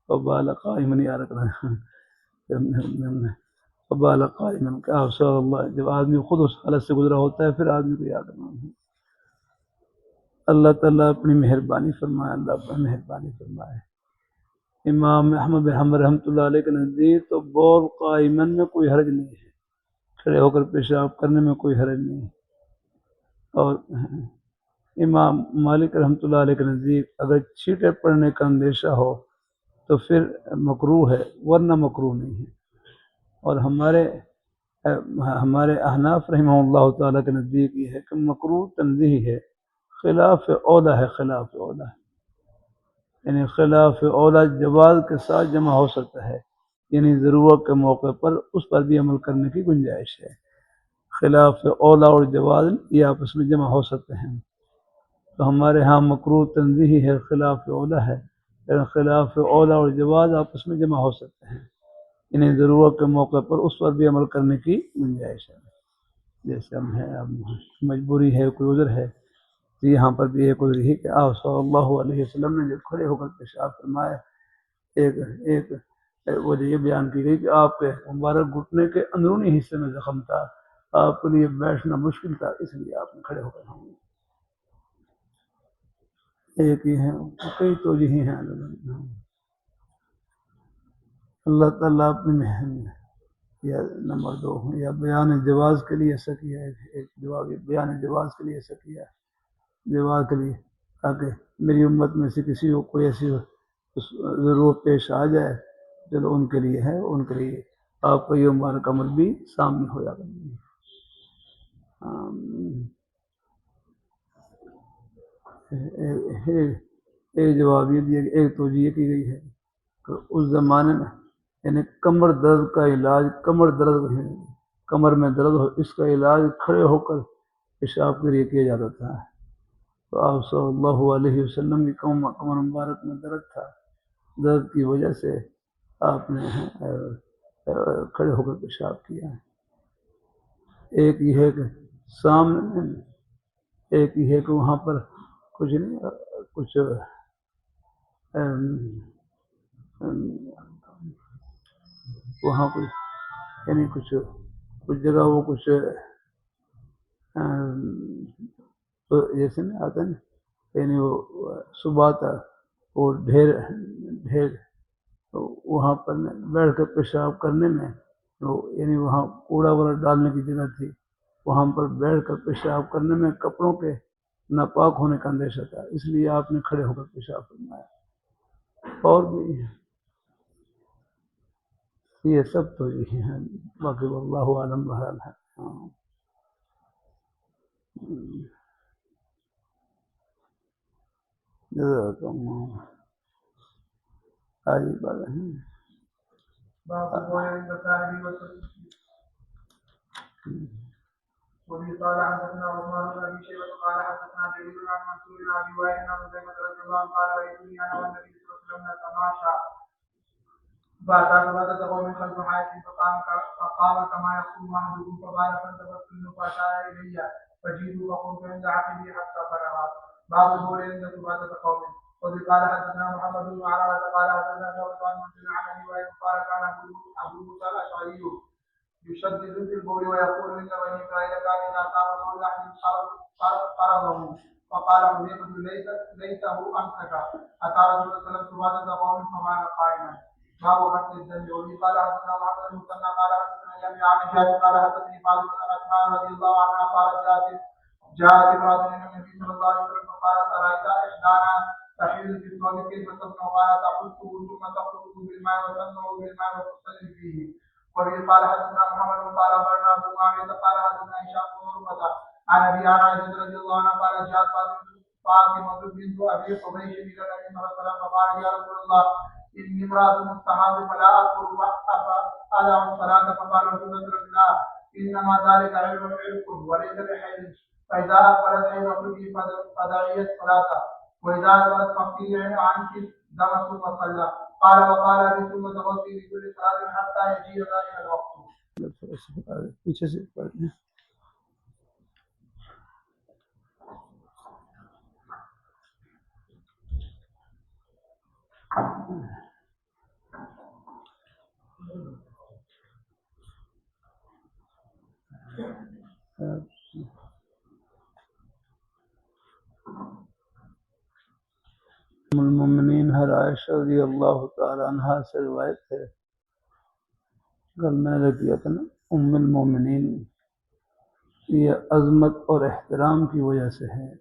وبال قائما، یاد رکھنا۔ وبال قائما کہ آپ صلی اللہ، جب آدمی خود اس حالت سے گزرا ہوتا ہے پھر آدمی کو یاد رکھنا۔ اللہ تعالیٰ اپنی مہربانی فرمائے، اللہ اپنی مہربانی فرمائے۔ امام احمد بن حنبل رحمۃ اللہ علیہ کے نزدیک تو بول قائمن میں کوئی حرج نہیں ہے، کھڑے ہو کر پیشاب کرنے میں کوئی حرج نہیں ہے۔ اور امام مالک رحمۃ اللہ علیہ کے نزدیک اگر چھینٹے پڑنے کا اندیشہ ہو تو پھر مکروہ ہے، ورنہ مکروہ نہیں ہے۔ اور ہمارے احناف رحمہ اللہ تعالیٰ کے نزدیک یہ ہے کہ مکروہ تنزیہی ہے، خلاف اولیٰ ہے، خلاف اولیٰ ہے، یعنی خلاف اولیٰ جواز کے ساتھ جمع ہو سکتا ہے، یعنی ضرورت کے موقع پر اس پر بھی عمل کرنے کی گنجائش ہے۔ خلاف اولیٰ اور جواز یہ آپس میں جمع ہو سکتے ہیں، تو ہمارے ہاں مکروہ تنزیہی ہے، خلاف اولیٰ ہے، لیکن خلاف اولیٰ اور جواز آپس میں جمع ہو سکتے ہیں، یعنی ضرورت کے موقع پر اس پر بھی عمل کرنے کی گنجائش ہے۔ جیسے ہم ہیں، اب مجبوری ہے، کوئی عذر ہے، تو یہاں پر بھی ایک عذر ہی کہ آپ صلی اللہ علیہ وسلم نے جب کھڑے ہو کر پیشاب فرمایا، ایک وجہ یہ بیان کی گئی کہ آپ کے مبارک گھٹنے کے اندرونی حصے میں زخم تھا، آپ کے لیے بیٹھنا مشکل تھا، اس لیے آپ نے کھڑے ہو کر ہوں۔ ایک ہی ہے، کئی توجہ ہیں۔ اللہ تعالیٰ اپنی مہربانی، یا نمبر 2 یا بیان جواز کے لیے ایسا کیا ہے، ایک جواب بیان جواز کے لیے ایسا کیا ہے، جواز کے لیے تاکہ میری امت میں سے کسی کو کوئی ایسی ضرورت پیش آ جائے، چلو ان کے لیے ہے، ان کے لیے آپ کا یہ مبارک عمل بھی سامنے ہو جاتا ہے۔ ایک جواب یہ دیا کہ ایک توجہ یہ کی گئی ہے کہ اس زمانے میں یعنی کمر درد کا علاج، کمر میں درد ہو، اس کا علاج کھڑے ہو کر پیشاب کے لیے کیا جاتا تھا۔ تو آپ صلی اللہ علیہ وسلم کی کمر مبارک میں درد تھا، درد کی وجہ سے آپ نے کھڑے ہو کر پیشاب کیا۔ ایک یہ ہے کہ سامنے، ایک یہ ہے کہ وہاں پر کچھ نہیں، کچھ وہاں کچھ یعنی کچھ جگہ وہ کچھ جیسے نہیں آتا نا، یعنی وہ صبح تھا، وہ ڈھیر وہاں پر بیٹھ کر پیشاب کرنے میں، یعنی وہاں کوڑا وغیرہ ڈالنے کی جگہ تھی، وہاں پر بیٹھ کر پیشاب کرنے میں کپڑوں کے ناپاک ہونے کا اندیشہ تھا، اس لیے آپ نے کھڑے ہو کر پیشاب فرمایا۔ اور بھی یہ سب تو یہ ہیں، باقی واللہ عالم بہرحال ہے۔ جزاک اللہ آگے بات ہے۔ وفي قال حدثنا عثمان بن ابي شيبه قال حدثنا جرير عن منصور بن ابي وائل عن حذيفه رضي الله عنه قال رايتني انا والنبي صلى الله عليه وسلم نتماشى فأتى قوم خلف حائط فقام كما يقوم احدكم فقال فانتبهت منه فاشار الي فجئت فقمت عند عقبي حتى فرغ. باب البول عند سباطة قوم. وفي قال حدثنا محمد بن عربة قال حدثنا شعبة عن منصور عن ابي وائل قال كان ابو موسى الاشعري يشدد في البول ويقول ان بني اسرائيل كان اذا قام قول احد قرضه فقال حذيفة ليته امسك. اتى رسول الله صلى الله عليه وسلم سباطة قوم فمال قائما. باب قتل الذنب. وفي قال حدثنا محمد بن مسنى قال حدثنا يحيى عن هشام قال حدثني فاطمة بن اسماء رضي الله عنها قالت جاءت امرأة الى النبي صلى الله عليه وسلم فقالت ارايت احدانا تحيل في الصوم كيف تصنع؟ قال تحثه ثم تخلطه بالماء وتمنعه بالماء وتصلي فيه. وفي قال حدثنا محمد قال اخبرنا ابو معاوية قال حدثنا هشام بن عروة عن ابي عائشة رضي الله عنها قال جاءت فاطمة بنت ابي حبيش الى النبي صلى الله عليه وسلم فقال يا رسول الله اني امرأة مستحاض فلا اذكر ادع الصلاة. فقال رسول الله لا انما ذلك علم وليس بحيض فاذا اقبلت حيضتك فدعي الصلاة واذا اقبلت فاقضي عنك دم ثم صلى. قال وقال ابي ثم توفي لكل صلاة حتى يجيء ذلك الوقت. پیچھے سے پڑھ لیں۔ ام المؤمنین ہر عائشہ رضی اللہ تعالی عنہا سے روایت ہے، کل میں نے کیا تھا نا، ام المؤمنین یہ عظمت اور احترام کی وجہ سے ہے۔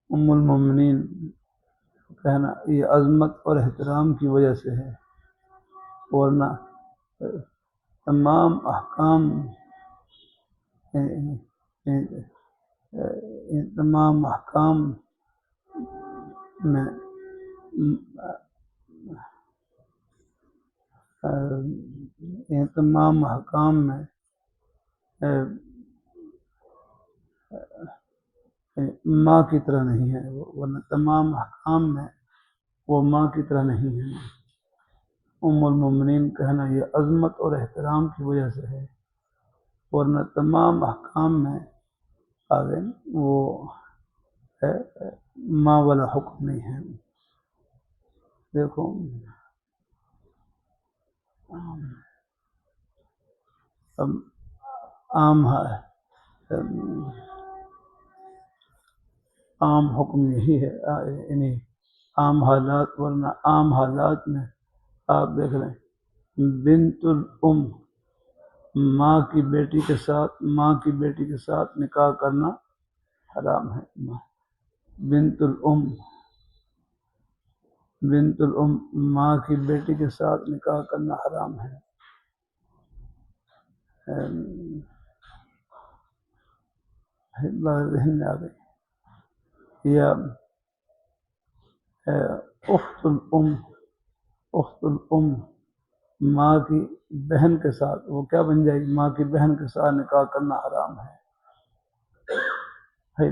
ام المؤمنین کہنا یہ عظمت اور احترام کی وجہ سے ہے، ورنہ تمام احکام میں ماں کی طرح نہیں ہے، ورنہ تمام احکام میں وہ ماں کی طرح نہیں ہے۔ ام المؤمنین کہنا یہ عظمت اور احترام کی وجہ سے ہے، ورنہ تمام احکام میں آگے وہ ماں والا حکم نہیں ہے۔ دیکھو عام حکم یہی ہے، یعنی عام حالات، ورنہ عام حالات میں آپ دیکھ لیں بنت الام ماں کی بیٹی کے ساتھ نکاح کرنا حرام ہے۔ بنت الام ماں کی بیٹی کے ساتھ نکاح کرنا حرام ہے۔ بات ذہن میں آ گئی۔ یا اخت الام ماں کی بہن کے ساتھ، وہ کیا بن جائے گی؟ ماں کی بہن کے ساتھ نکاح کرنا حرام ہے۔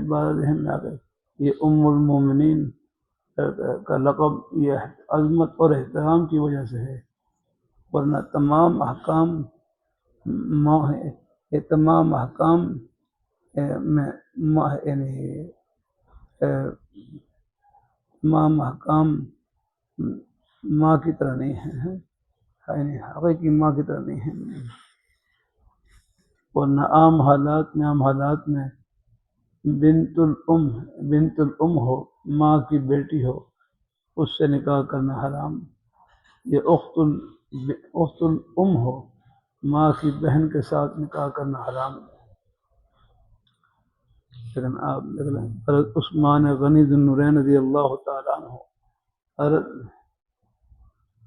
بات ذہن میں آ گئی۔ یہ ام المومنین کا لقب یہ عظمت اور احترام کی وجہ سے ہے، ورنہ تمام احکام میں تمام احکام ماں کی طرح نہیں ہیں، یعنی حقیقی ماں کی طرح نہیں ہیں، ورنہ عام حالات میں بنت الام ہو، ماں کی بیٹی ہو، اس سے نکاح کرنا حرام۔ یہ اخت اخت الام ہو، ماں کی بہن کے ساتھ نکاح کرنا حرام ہے۔ لیکن آپ دیکھ لیں حضرت عثمان غنی ذو النورین رضی اللہ تعالیٰ عنہ، حضرت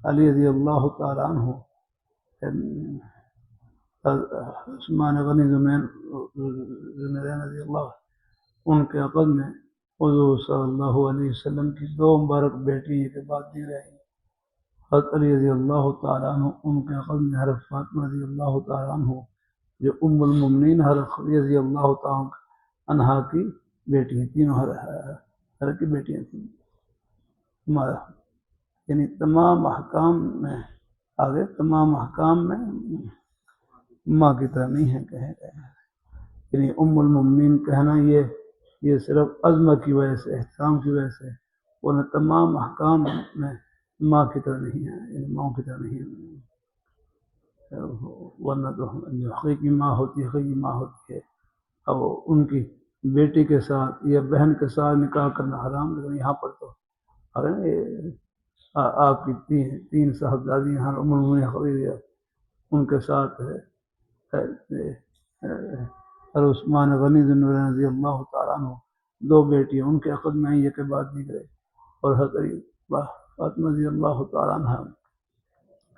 علی رضی اللہ تعالیٰ عنہ، عثمان غنی ذو النورین رضی اللہ، ان کے عقد میں حضور صلی اللہ علیہ وسلم کی دو مبارک بیٹی کے بعد دی رہی۔ حضرت علی رضی اللہ تعالیٰ عنہ ان کے عقد میں حضرت فاطمہ رضی اللہ تعالیٰ عنہ جو ام المؤمنین حضرت خدیجہ رضی اللہ تعالیٰ عنہا کی بیٹی ہیں، تینوں حضرت کی بیٹیاں تھیں۔ یعنی تمام احکام میں آگے تمام احکام میں ماں کی طرح نہیں ہے کہے گئے۔ یعنی ام المؤمنین کہنا یہ صرف عظمت کی وجہ سے، احترام کی وجہ سے، ورنہ تمام احکام میں ماں کی طرح نہیں ہے، یعنی ماں کی طرح نہیں ہے، ورنہ تو جو حقیقی ماں ہوتی ہے اب ان کی بیٹی کے ساتھ یا بہن کے ساتھ نکاح کرنا حرام۔ لیکن یہاں پر تو آپ کی تین صاحبزادی ہیں ام المؤمنین خدیجہ، ان کے ساتھ عثمان غنی ذو النورین رضی اللہ تعالیٰ عنہ دو بیٹیاں ان کے عقد میں یہ کے بعد دی گئے، اور حضرت فاطمہ رضی اللہ تعالیٰ عنہ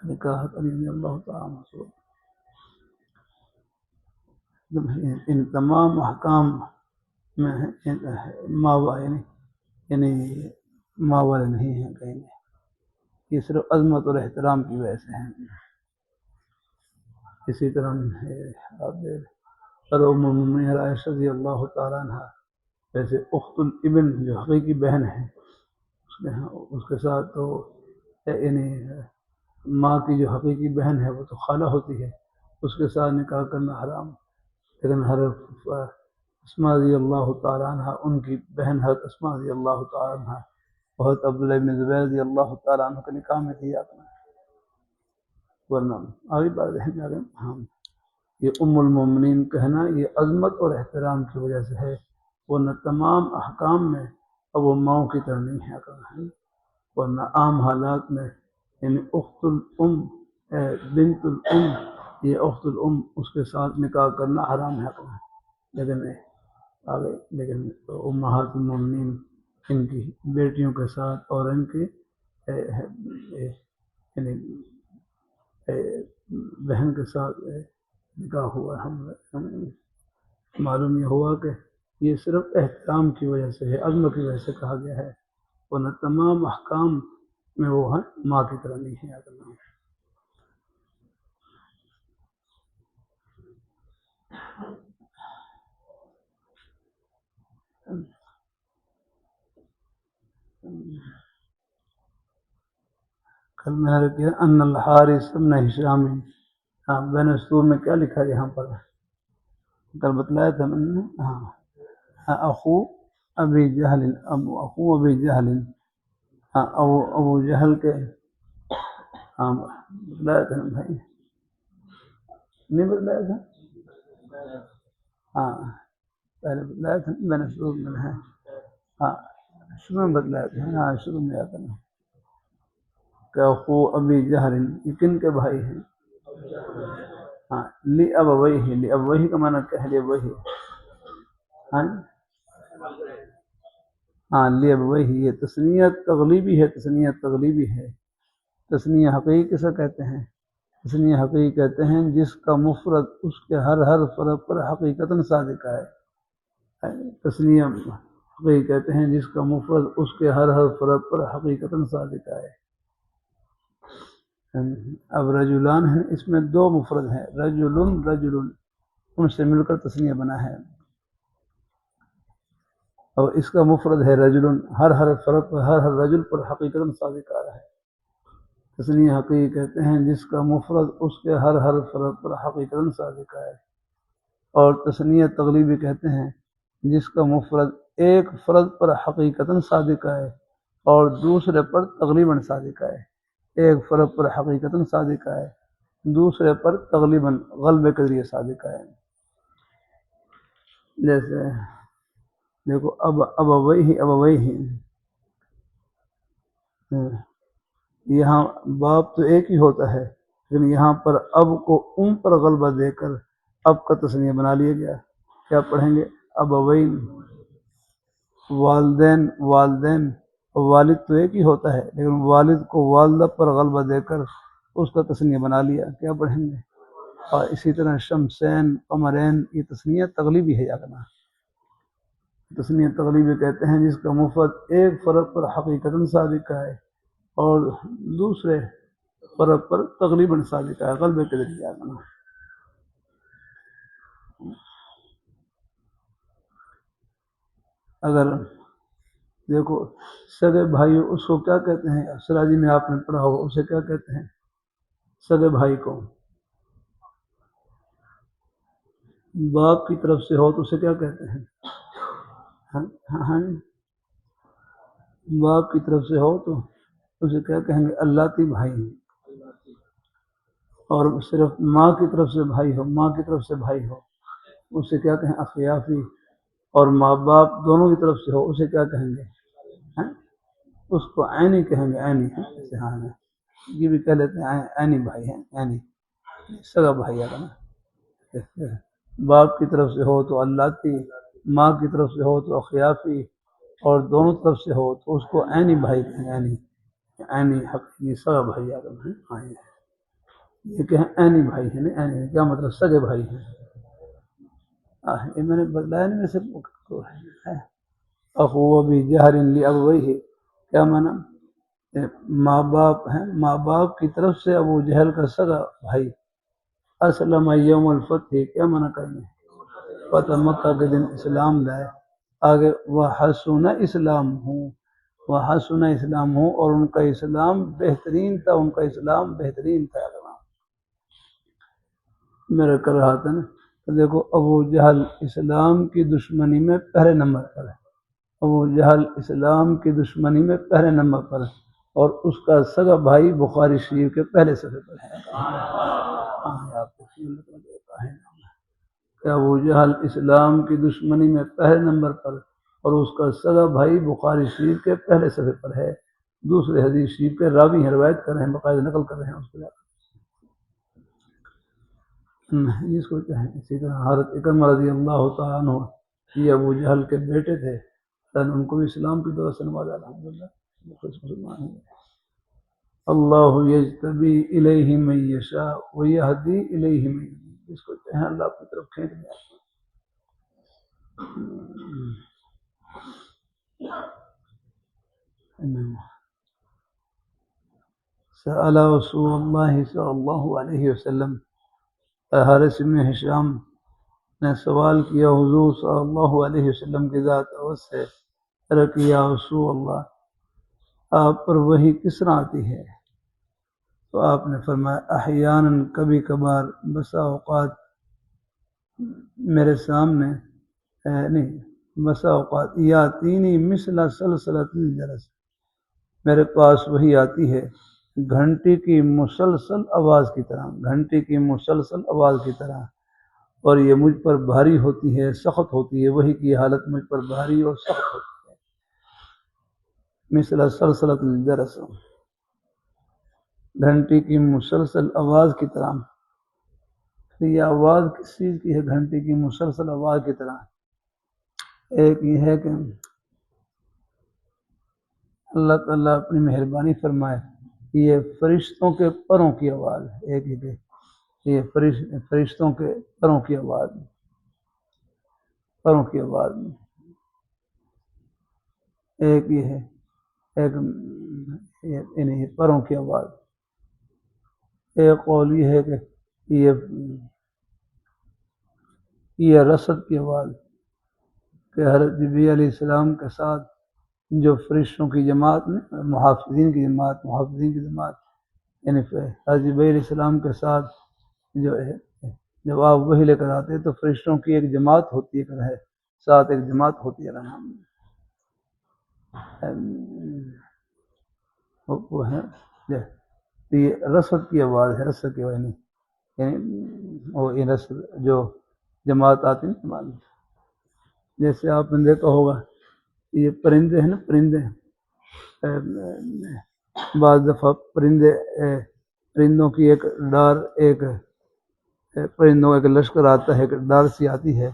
نکاح علی رضی اللہ تعالیٰ عنہ سے۔ ان تمام احکام میں یعنی ماں والے نہیں ہیں کہیں گے، یہ صرف عظمت اور احترام کی وجہ سے ہیں۔ اسی طرح ام المؤمنین عائشہ رضی اللہ تعالیٰ عنہ، ویسے اخت الابن جو حقیقی بہن ہے اس کے ساتھ تو یعنی ماں کی جو حقیقی بہن ہے وہ تو خالہ ہوتی ہے، اس کے ساتھ نکاح کرنا حرام۔ لیکن حضرت اسماء رضی اللہ تعالیٰ عنہ ان کی بہن حضرت اسماء رضی اللہ تعالیٰ عنہ حضرت عبداللہ بن زبیر رضی اللہ تعالیٰ عنہ کے نکاح میں تھی آپ نے، ورنہ آگے بات ہے۔ ہاں یہ ام المؤمنین کہنا یہ عظمت اور احترام کی وجہ سے ہے، ورنہ تمام احکام میں اب وہ ماؤں کی طرح نہیں ہے، ورنہ عام حالات میں یعنی اخت الام بنت الام، یہ اخت الام اس کے ساتھ نکاح کرنا حرام ہے۔ لیکن امہات المؤمنین ان کی بیٹیوں کے ساتھ اور ان کی یعنی بہن کے ساتھ نکاح ہوا، ہم معلوم یہ ہوا کہ یہ صرف احترام کی وجہ سے ہے، عظمت کی وجہ سے کہا گیا ہے، ورنہ تمام احکام میں وہ ہیں ماں کی طرح نہیں ہے۔ کل میں نے کیا ان الحارث بن ہشام، بین السور میں کیا لکھا ہے یہاں پر، کل بتلایا تھا میں نے، اخو ابی جہل، اخو ابی جہل، ابو جہل کے، بتلایا تھا بھائی، نہیں بتلایا تھا، پہلے بتلایا تھا بین السور میں ہے، شروع میں بتلایا تھا، شروع میں آتا نا کہ اخو ابی جہل، یہ کن کے بھائی ہیں؟ لی ابویہ، لی ابویہ کا معنی کیا ہے؟ لی ابویہ، لی ابویہ، یہ تثنیہ تغلیبی ہے، تثنیہ تغلیبی ہے۔ تثنیہ حقیقی کسے کہتے ہیں؟ تثنیہ حقیقی کہتے ہیں جس کا مفرد اس کے ہر فرد پر حقیقتاً صادق ہے۔ تثنیہ حقیقی کہتے ہیں جس کا مفرد اس کے ہر فرد پر حقیقتاً صادق ہے۔ اب رجلان ہیں، اس میں دو مفرد ہیں، رجل رجل، ان سے مل کر تثنیہ بنا ہے، اور اس کا مفرد ہے رجل، ہر فرد پر ہر رجل پر حقیقتاً صادق آ رہا ہے۔ تثنیہ حقیقی کہتے ہیں جس کا مفرد اس کے ہر فرد پر حقیقتاً صادق ہے، اور تثنیہ تغلیبی کہتے ہیں جس کا مفرد ایک فرد پر حقیقتاً صادق ہے اور دوسرے پر تغلیباً صادق ہے۔ ایک فرد پر حقیقتاً صادق ہے، دوسرے پر تغلیباً غلبے کے ذریعے صادق ہے۔ جیسے دیکھو ابویہ، یہاں باپ تو ایک ہی ہوتا ہے، لیکن یہاں پر اب کو ام پر غلبہ دے کر اب کا تثنیہ بنا لیا گیا. کیا پڑھیں گے؟ ابوین، والدین. والدین والد تو ایک ہی ہوتا ہے، لیکن والد کو والدہ پر غلبہ دے کر اس کا تثنیہ بنا لیا. کیا پڑھیں گے؟ اور اسی طرح شمسین، قمرین، یہ تثنیہ تغلیبی ہے. یاد رکھنا تثنیہ تغلیبی کہتے ہیں جس کا مفرد ایک فرد پر حقیقتاً صادق ہے اور دوسرے فرد پر تغلیباً صادق ہے، غلبے کے ذریعے. یاد رکھنا. اگر دیکھو سگے بھائی اس کو کیا کہتے ہیں؟ سراجی میں آپ نے پڑھا ہوگا، اسے کیا کہتے ہیں؟ سگے بھائی کو باپ کی طرف سے ہو تو اسے کیا کہتے ہیں؟ ہاں باپ کی طرف سے ہو تو اسے کیا کہیں گے؟ اللاتی بھائی. اور صرف ماں کی طرف سے بھائی ہو، ماں کی طرف سے بھائی ہو، اسے کیا کہیں؟ اخیافی. اور ماں باپ دونوں کی طرف سے ہو اسے کیا کہیں گے؟ اس کو عینی کہیں گے. عینی ہاں یہ بھی کہہ لیتے ہیں عینی بھائی ہیں، عینی سگا بھائی. آگا نا باپ کی طرف سے ہو تو اللاتی، ماں کی طرف سے ہو تو اخیافی، اور دونوں طرف سے ہو تو اس کو عینی بھائی کہیں. عینی عینی حقیقی سگا بھائی. آگا ہاں یہ کہ عینی بھائی ہیں. عینی کیا مطلب؟ سگے بھائی ہیں. یہ میں نے بتلایا نہیں ویسے. اخو بھی جہر لی ابویہ، کیا مانا؟ ماں باپ ہیں، ماں باپ کی طرف سے ابو جہل کا سگا بھائی. اسلم یوم الفتح، کیا مانا کریں گے؟ فتح مکہ کے دن اسلام لائے. آگے وحسن اسلام ہوں، وحسن اسلام ہوں، اور ان کا اسلام بہترین تھا. ان کا اسلام بہترین تھا. میرا کر رہا تھا نا. دیکھو ابو جہل اسلام کی دشمنی میں پہلے نمبر پر ہے. ابو جہل اسلام کی دشمنی میں پہلے نمبر پر ہے، اور اس کا سگا بھائی بخاری شریف کے پہلے صفحے پر ہے. کہ ابو جہل اسلام کی دشمنی میں پہلے نمبر پر، اور اس کا سگا بھائی بخاری شریف کے پہلے صفحے پر ہے. دوسرے حدیث شریف کے راوی ہیں، روایت کر رہے ہیں، باقاعدہ نقل کر رہے ہیں اس کو. جس کو کہیں. اسی طرح حضرت اکرمہ رضی اللہ تعالیٰ عنہ یہ ابو جہل کے بیٹے تھے، ان کو بھی اسلام کی طرف سے نوازا. الحمدللہ مسلمان ہیں. اللہ یجتبی الیہ من یشاء ویہدی الیہ من یونیب، جس کو چاہیں اللہ اپنی طرف کھینچ لے. سأل رسول اللہ صلی اللہ علیہ وسلم، حارث بن ہشام نے سوال کیا حضور صلی اللہ علیہ وسلم کی ذات سے، یا رسول اللہ آپ پر وحی کس طرح آتی ہے؟ تو آپ نے فرمایا احیاناً، کبھی کبھار، بسا اوقات میرے سامنے نہیں، بسا اوقات یاتینی مثل سلسلۃ الجرس، میرے پاس وہی آتی ہے گھنٹی کی مسلسل آواز کی طرح. گھنٹی کی مسلسل آواز کی طرح، اور یہ مجھ پر بھاری ہوتی ہے، سخت ہوتی ہے. وہی کی حالت مجھ پر بھاری اور سخت ہوتی ہے. مثل سلسلۃ الجرس، گھنٹی کی مسلسل آواز کی طرح. یہ آواز کس چیز کی ہے؟ گھنٹی کی مسلسل آواز کی طرح. ایک یہ ہے کہ اللہ تعالیٰ اپنی مہربانی فرمائے، یہ فرشتوں کے پروں کی آواز ہے. ایک یہ فرشتوں کے پروں کی آواز، پروں کی آواز. ایک یہ ہے، ایک پروں کی آواز. ایک قول یہ ہے کہ یہ رسد کی آواز، کہ حضرت جبریل علیہ السلام کے ساتھ جو فرشتوں کی جماعت، محافظین کی جماعت، یعنی حضرت جبریل علیہ السلام کے ساتھ جو ہے جب آپ وحی لے کر آتے تو فرشتوں کی ایک جماعت ہوتی ہے، ساتھ ایک جماعت ہوتی ہے. وہ ہے یہ رسد کی آواز ہے. رسد کی آواز نہیں، یعنی وہ یہ رسد جو جماعت آتی ہے. جیسے آپ نے دیکھا ہوگا یہ پرندے ہیں نا، پرندے بعض دفعہ پرندے پرندوں کی ایک ڈار، ایک پرندوں ایک لشکر آتا ہے، ایک ڈار سی آتی ہے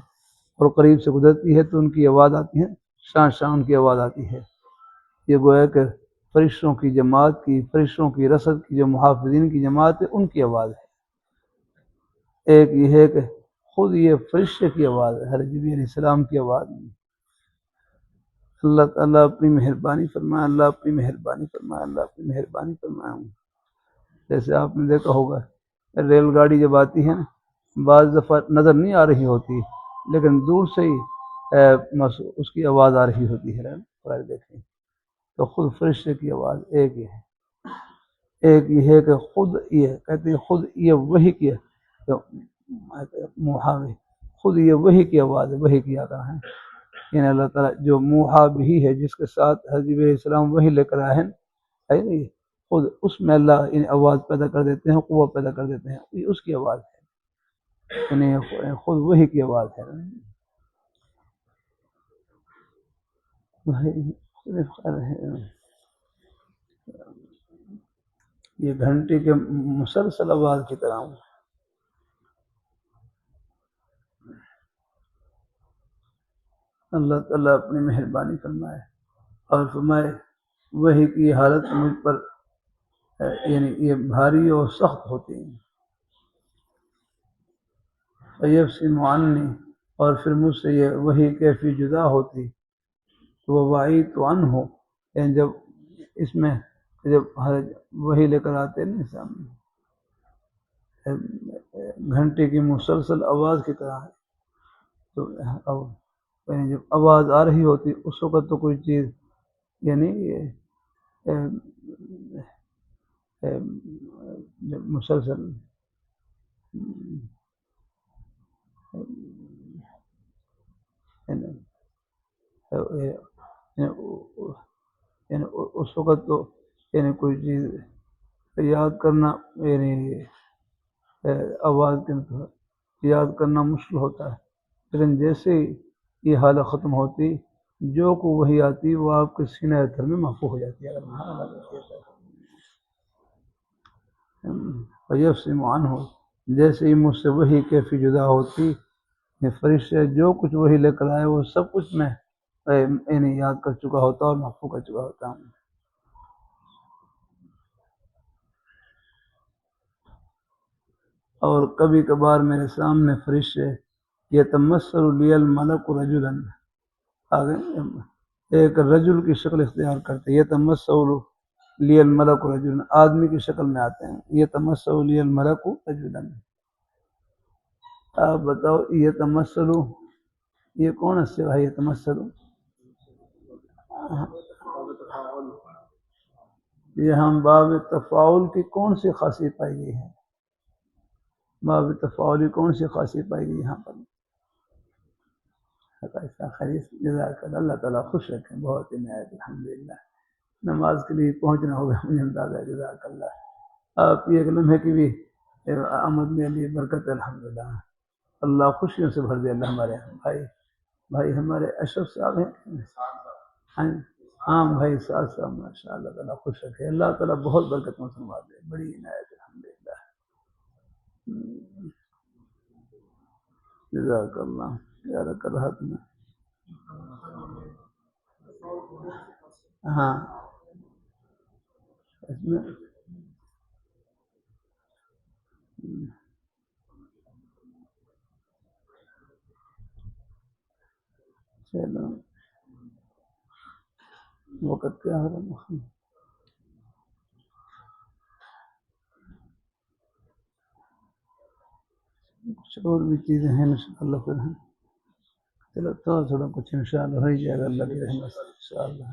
اور قریب سے گزرتی ہے تو ان کی آواز آتی ہے، شان شان کی آواز آتی ہے. یہ گویا کہ فرشتوں کی جماعت کی، فرشتوں کی رسد کی جو محافظین کی جماعت ہے ان کی آواز ہے. ایک یہ ہے کہ خود یہ فرشتے کی آواز ہے، حضرت جبرائیل علیہ السلام کی آواز نہیں. اللہ تعالیٰ اپنی مہربانی فرمائے، اللہ اپنی مہربانی فرمائے، اللہ اپنی مہربانی فرمائے. جیسے آپ نے دیکھا ہوگا ریل گاڑی جب آتی ہے نا، بعض دفعہ نظر نہیں آ رہی ہوتی لیکن دور سے ہی اس کی آواز آ رہی ہوتی ہے. دیکھیں تو خود فرشتے کی آواز ایک ہی ہے. ایک یہ ہے کہ خود یہ کہتے ہیں خود یہ وحی کی محاوی، خود یہ وحی کی آواز ہے، وحی کی آقا ہے. یعنی اللہ تعالیٰ جو محاب ہی ہے جس کے ساتھ حضرت علیہ السلام وحی لے کر آئے ہیں، خود اس میں اللہ ان آواز پیدا کر دیتے ہیں، قوت پیدا کر دیتے ہیں. یہ اس کی آواز ہے، یعنی خود وحی کی آواز ہے. یہ گھنٹی کے مسلسل آواز کی طرح ہوں. اللہ تعالیٰ اپنی مہربانی فرمائے اور فرمائے وحی کی حالت مجھ پر یعنی یہ بھاری اور سخت ہوتی ہیں. طیب سی معنی اور پھر مجھ سے یہ وحی کیفی جدا ہوتی تو وہ وعید تو ان ہو. یعنی جب اس میں جب وحی لے کر آتے ہیں سامنے گھنٹے کی مسلسل آواز کی طرح ہے تو یعنی جب آواز آ رہی ہوتی اس وقت تو کوئی چیز یعنی جب مسلسل یعنی اس وقت تو یعنی کوئی چیز یاد کرنا یعنی آواز کے یاد کرنا مشکل ہوتا ہے. لیکن جیسے ہی یہ حالت ختم ہوتی جو کو وہی آتی وہ آپ کے سینہ اتر میں محفوظ ہو جاتی ہے. طیب سی معنی ہو جیسے ہی مجھ سے وہی کیفی جدا ہوتی، یہ فرشتے جو کچھ وہی لے کر آئے وہ سب کچھ میں یعنی یاد کر چکا ہوتا اور محفوظ کر چکا ہوتا ہوں. اور کبھی کبھار میرے سامنے فرشتے یتمثل لی الملک رجلا ایک رجل کی شکل اختیار کرتے، یتمثل لی الملک رجلا آدمی کی شکل میں آتے ہیں. یتمثل لی الملک رجلا. آپ بتاؤ یتمثل یہ کون ہے صیغہ یتمثل؟ یہاں باب تفاعل کی کون سی خاصیت پائی گئی ہے؟ باب تفاعلی کون سی خاصیت پائی گئی یہاں پر؟ جزاک اللہ تعالیٰ خوش رکھیں. بہت ہی نہایت الحمدللہ نماز کے لیے پہنچنا ہوگا مجھے اندازہ ہے. جزاک اللہ. آپ یہ ایک لمحے کی بھی آمد میں علی برکت الحمدللہ. اللہ خوشیوں سے بھر دے. اللہ ہمارے بھائی ہمارے اشرف صاحب ہیں، ہاں بھائی ساتھ صاحب ماشاء اللہ تعالیٰ خوش رکھے. اللہ تعالیٰ بہت برکت مسلمان دے. بڑی عنایت الحمدللہ. جزاک اللہ. یار کر رہا تمہیں ہاں اس میں چلو وقت کیا ہو رہا ہے؟ کچھ اور بھی چیزیں ہیں انشاءاللہ پھر ہیں. چلو تھوڑا کچھ انشاءاللہ ہو ہی جائے گا اللہ کی رحمت سے انشاءاللہ.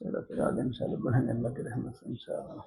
چلو پھر آگے انشاءاللہ بڑھیں گے اللہ کی رحمت سے انشاءاللہ.